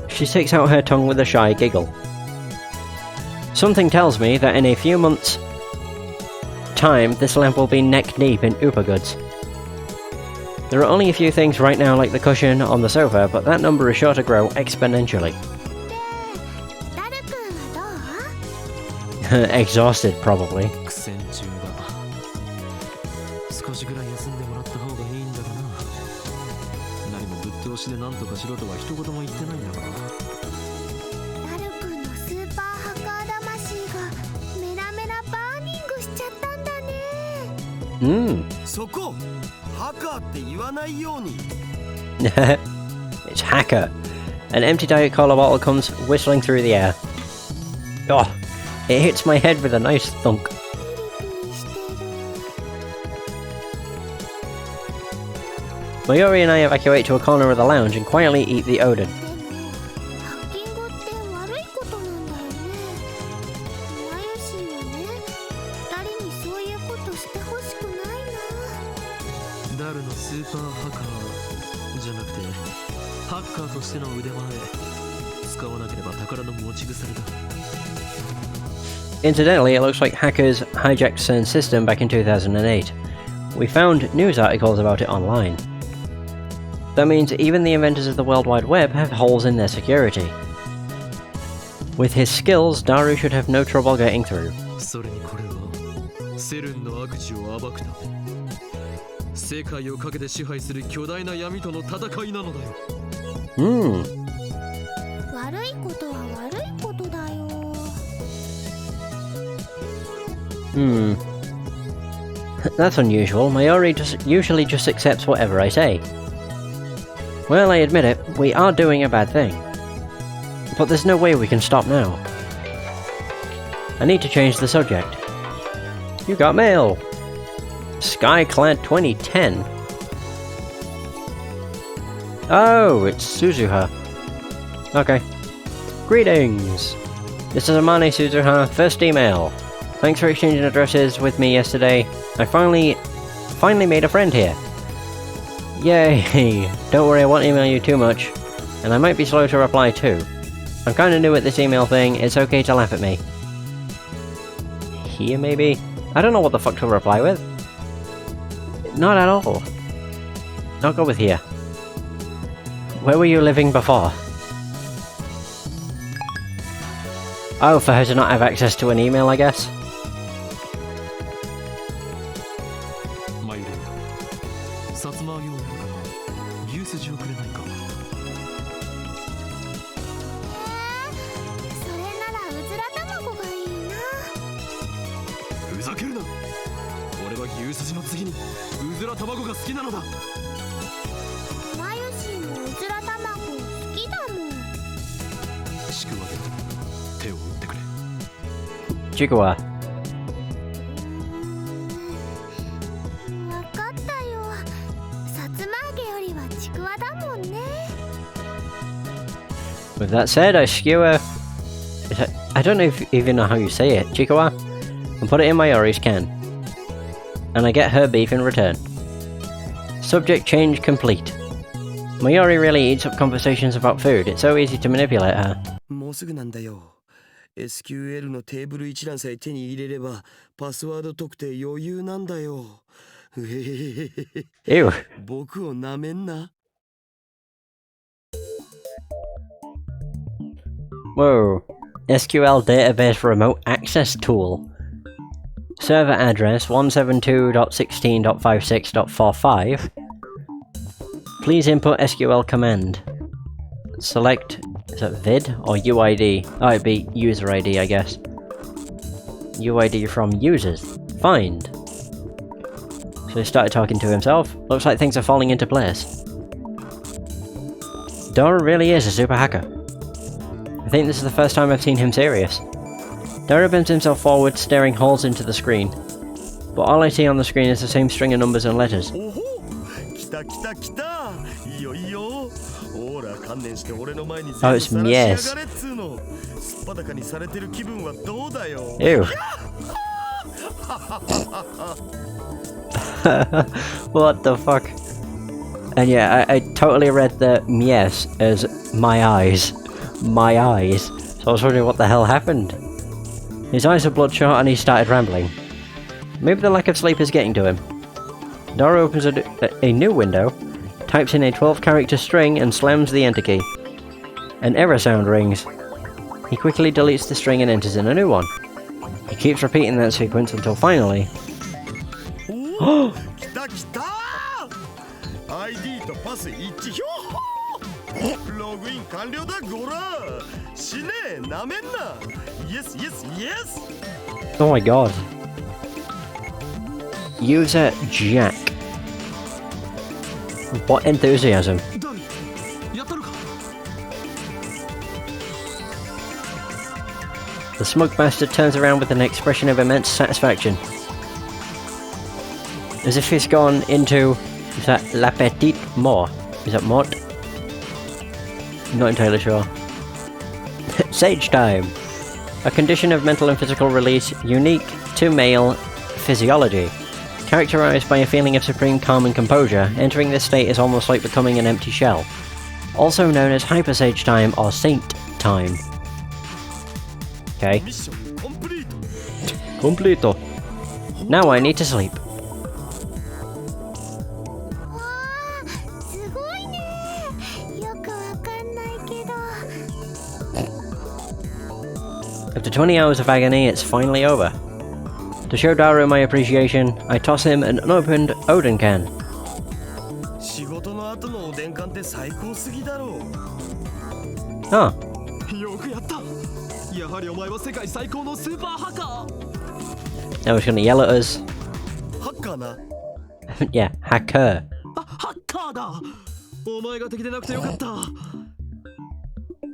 She sticks out her tongue with a shy giggle. Something tells me that in a few months' time, this lamp will be neck deep in Oopa goods. There are only a few things right now like the cushion on the sofa, but that number is sure to grow exponentially. ダルくんはどう？ Exhausted, probably. 苦戦中だ。少しぐらい休んでもらった方がいいんだがな。何もぶっ通しで何とかしろとは一言も言ってないんだから。ダルくんのスーパーハッカー魂がメラメラバーニングしちゃったんだね。そこハカーって言わないように。 It's Hacker. An empty Diet Cola bottle comes whistling through the air. Oh, it hits my head with a nice thunk. ピリピリしてる。 Mayuri and I evacuate to a corner of the lounge and quietly eat the Odin. でもハッキングって悪いことなんだよね。マユシーはね、二人にそういうことしてほしくないな。ダルのスーパーハッカーじゃなくてハッカーとしての腕前使わなければ宝の持ち腐れだ。 Incidentally, it looks like hackers hijacked CERN's system back in 2008. We found news articles about it online. That means even the inventors of the World Wide Web have holes in their security. With his skills, Daru should have no trouble getting through. それにこれはセルンの悪事を暴くため世界をかけて支配する巨大な闇との戦いなのだよ。悪いことは悪いことだよ。That's unusual. Mayuri usually just accepts whatever I say. Well, I admit it, we are doing a bad thing. But there's no way we can stop now. I need to change the subject. You got mail! Skyclad 2010. Oh, it's Suzuha. Okay. Greetings! This is Amane Suzuha, first email. Thanks for exchanging addresses with me yesterday. I finally made a friend here. Yay! Don't worry, I won't email you too much. And I might be slow to reply too. I'm kinda new at this email thing, it's okay to laugh at me. Here maybe? I don't know what the fuck to reply with. Not at all. I'll go with here. Where were you living before? Oh, for her to not have access to an email, I guess? Chikuwa. わかったよ。さつま揚げよりはちくわだもんね。 With that said, I skewer... I don't even know how you say it, Chikuwa, and put it in Mayori's can. And I get her beef in return. Subject change complete. Mayori really eats up conversations about food. It's so easy to manipulate her. もうすぐなんだよ。SQL のテーブル一覧さえ手に入れればパスワード特定余裕なんだよ。Ew. 僕をなめんな。Whoa. SQL database remote access tool. Server address 172.16.56.45. Please input SQL command. Select, is that vid or UID? Oh, it'd be user ID, I guess. UID from users. Find. So he started talking to himself. Looks like things are falling into place. Dora really is a super hacker. I think this is the first time I've seen him serious. Dora bends himself forward, staring holes into the screen. But all I see on the screen is the same string of numbers and letters. Oh, it's Mies. Ew. What the fuck? And yeah, I totally read the Mies as my eyes. My eyes. So I was wondering what the hell happened. His eyes are bloodshot and he started rambling. Maybe the lack of sleep is getting to him. Dora opens a new window, types in a 12-character string and slams the enter key. An error sound rings. He quickly deletes the string and enters in a new one. He keeps repeating that sequence until finally... Oh my god. User Jack. What enthusiasm. The smug bastard turns around with an expression of immense satisfaction. As if he's gone into... Is that La Petite Mort? Is that Mort? Not entirely sure. Sage time! A condition of mental and physical release unique to male physiology. Characterized by a feeling of supreme calm and composure, entering this state is almost like becoming an empty shell. Also known as Hyper Sage time or Saint time. Okay. Completo. Now I need to sleep. After 20 hours of agony, it's finally over. To show Daru my appreciation, I toss him an unopened Oden can. Huh. Now he's gonna yell at us. Yeah, hacker.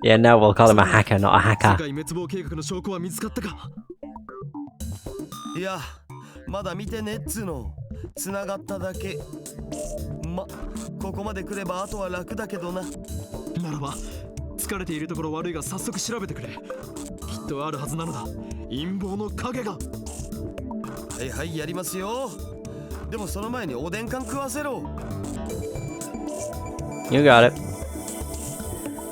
Yeah, now we'll call him a hacker, not a hacker. いや、まだ見てねっつーの。繋がっただけ。ここまで来ればあとは楽だけどな。ならば、疲れているところ悪いが早速調べてくれ。きっとあるはずなのだ。陰謀の影が。はいはい、やりますよ。でもその前におでん缶食わせろ。You got it.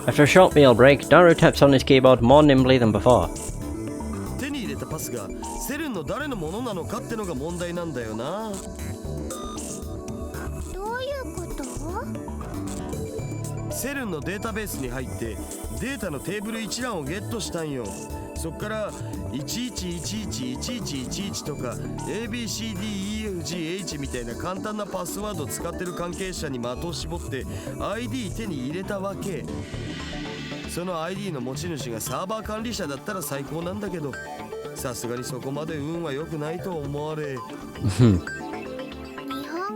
After a short meal break, Daru taps on his keyboard more nimbly than before. 手に入れたパスがセルンの誰のものなのかってのが問題なんだよな。どういうこと？セルンのデータベースに入ってデータのテーブル一覧をゲットしたんよ。そっから11111111とか ABCDEFGH みたいな簡単なパスワード使ってる関係者に的を絞って ID 手に入れたわけ。その ID の持ち主がサーバー管理者だったら最高なんだけど、さすがにそこまで運は良くないと思われ。日本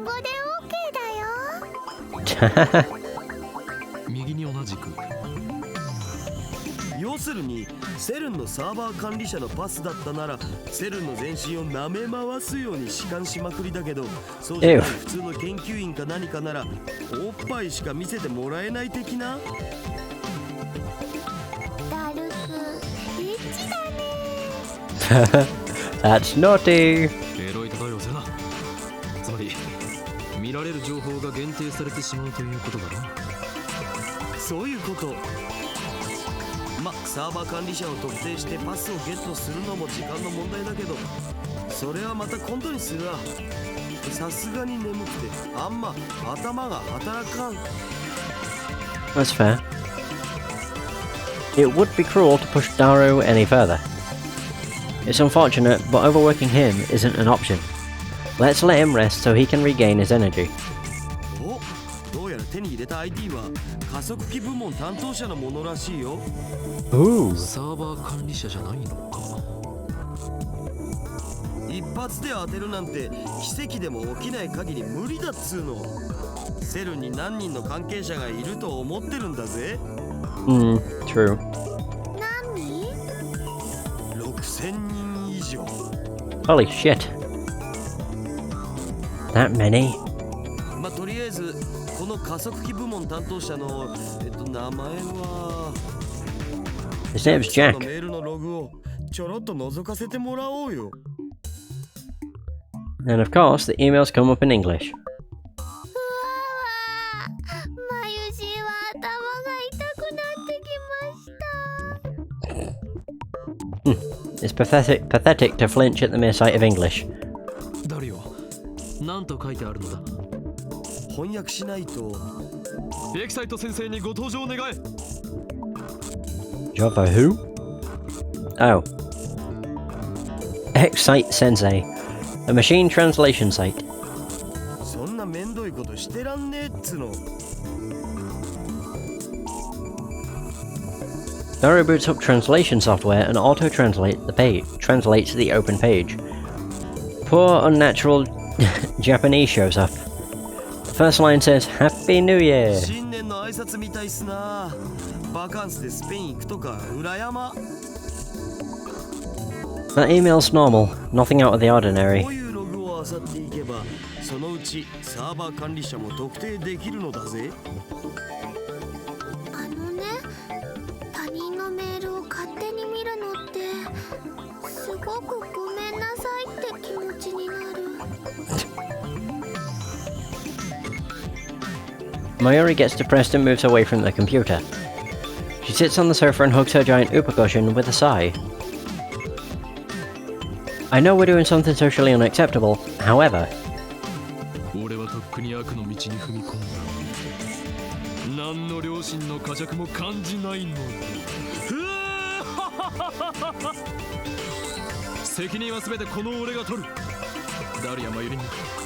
語で OK だよ。右に同じく。要するにセルンのサーバー管理者のパスだったならセルンの全身を舐め回すように弛緩しまくりだけど、そうじゃない普通の研究員か何かならおっぱいしか見せてもらえない的な。ダルクエッチだね。That's naughty! エロい例えをせな。つまり見られる情報が限定されてしまうということだな。そういうこと。サーバー管理者を特定してパスをゲットするのも時間の問題だけど、それはまた今度にするわ。さすがに眠くてあんま頭が働かん。 That's fair. It would be cruel to push Daru any further. It's unfortunate, but overworking him isn't an option. Let's let him rest so he can regain his energy. お、どうやら手に入れた ID は加速器部門担当者のものらしいよ。Ooh. サーバー管理者じゃないのか。一発で当てるなんて奇跡でも起きない限り無理だっつうの。セルに何人の関係者がいると思ってるんだぜ。True. 何人？6000人以上。 Holy shit. That many? とりあえずこの加速器部門担当者の名前は His name's Jack. メールのログをちょろっと覗かせてもらおうよ。 And of course, the emails come up in English. うわまゆしは頭が痛くなってきました。 It's pathetic to flinch at the mere sight of English. ダリオ、なんと書いてあるのだ。翻訳しないと。エキサイト先生にご登場願え。 Job for who? Oh. Excite Sensei, a machine translation site. そんなめんどいことしてらんねえっつの。 Daru boots up translation software and auto-translates the open page. Poor, unnatural Japanese shows up. The first line says, Happy New Year! 新年の挨拶みたいっすな。バカンスでスペイン行くとか裏山。 That email's normal, nothing out of the ordinary. こういうログを漁っていけばそのうちサーバー管理者も特定できるのだぜ。あのね、他人のメールを勝手に見るのってすごくごめんなさいって気持ちになる。 Mayuri gets depressed and moves away from the computer. She sits on the sofa and hugs her giant upa cushion with a sigh. I know we're doing something socially unacceptable, however... 俺はとっくに悪の道に踏み込んだ。何の良心の呵責も感じないのだ。責任は全てこの俺が取る。ダリア・マユリに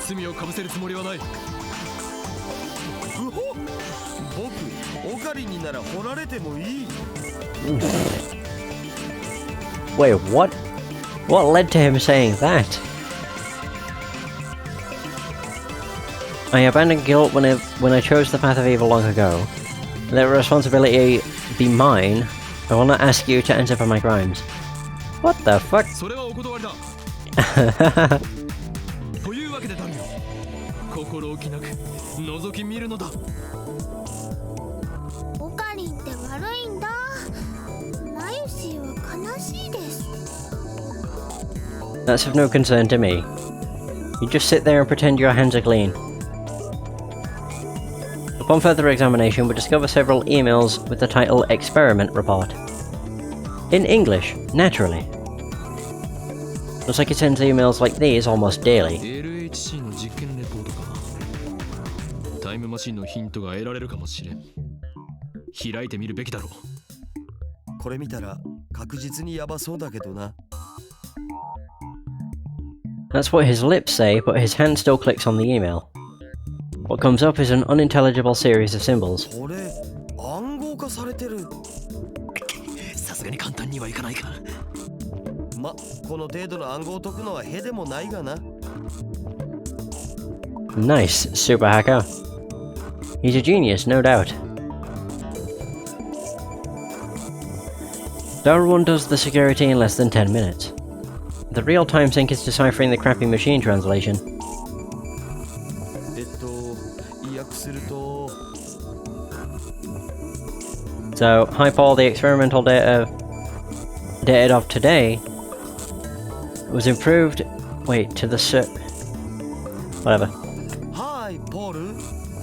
罪をかぶせるつもりはない。僕、オカリンになら掘られてもいい。Wait, what? What led to him saying that? I abandoned guilt when I chose the path of evil long ago. Let responsibility be mine. I will not ask you to answer for my crimes. What the fuck? それはお断りだ。というわけでダリオ、心置きなく覗き見るのだ。オカリンって悪いんだ。マユシーは悲しいです。 That's of no concern to me. You just sit there and pretend your hands are clean. Upon further examination, we discover several emails with the title Experiment Report. In English, naturally. Looks like he sends emails like these almost daily. LHC の実験レポートか。タイムマシンのヒントが得られるかもしれん。開いてみるべきだろう。これ見たら確実にヤバそうだけどな。 That's what his lips say, but his hand still clicks on the email. What comes up is an unintelligible series of symbols. これ暗号化されてる。さすがに簡単にはいかないか。ま、この程度の暗号を解くのはへでもないがな。 Nice, super hacker. He's a genius, no doubt. Everyone does the security in less than 10 minutes. The real-time sync is deciphering the crappy machine translation. 意訳すると So, hi Paul, the experimental data dated of today was improved. Wait, to the whatever. Hi, Paul.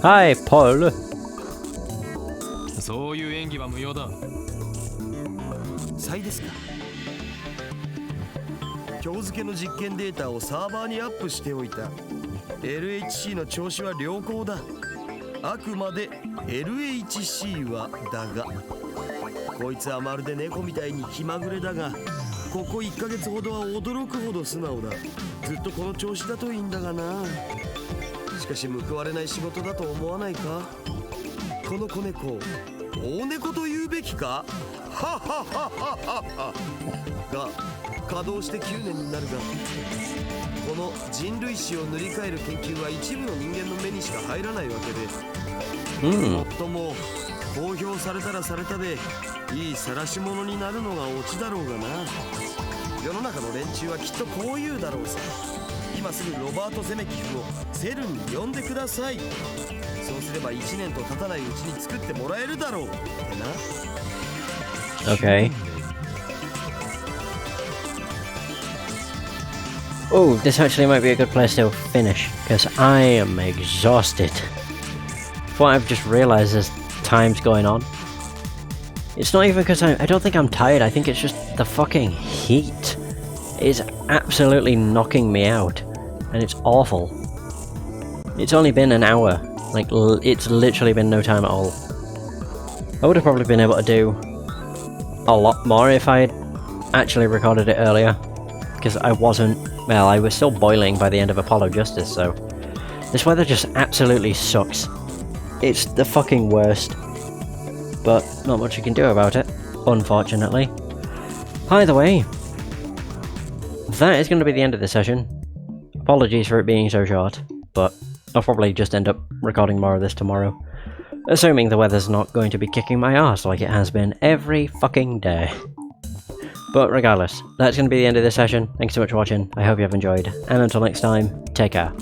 Hi, Paul. そういう演技は無用だ。サイですか。今日付の実験データをサーバーにアップしておいた。 LHC の調子は良好だ。あくまで LHC はだが、こいつはまるで猫みたいに気まぐれだが、ここ1ヶ月ほどは驚くほど素直だ。ずっとこの調子だといいんだがな。しかし報われない仕事だと思わないか。この子猫、大猫と言うべきか。はははははが稼働して9年になるが、この人類史を塗り替える研究は一部の人間の目にしか入らないわけで、もっとも公表されたらされたでいい晒し者になるのがオチだろうがな。世の中の連中はきっとこう言うだろうさ。今すぐロバート・ゼメキフをセルに呼んでください。そうすれば1年と経たないうちに作ってもらえるだろうってな。 Okay. Oh, this actually might be a good place to finish, because I am exhausted. What I've just realised is time's going on. It's not even because I don't think I'm tired, I think it's just the fucking heat. It's absolutely knocking me out, and it's awful. It's only been an hour, like it's literally been no time at all. I would have probably been able to do a lot more if I had actually recorded it earlier, because I wasn't, well, I was still boiling by the end of Apollo Justice, so this weather just absolutely sucks. It's the fucking worst, but not much you can do about it, unfortunately. Either way, that is going to be the end of the session. Apologies for it being so short, but I'll probably just end up recording more of this tomorrow. Assuming the weather's not going to be kicking my arse like it has been every fucking day. But regardless, that's going to be the end of this session. Thanks so much for watching, I hope you have enjoyed, and until next time, take care.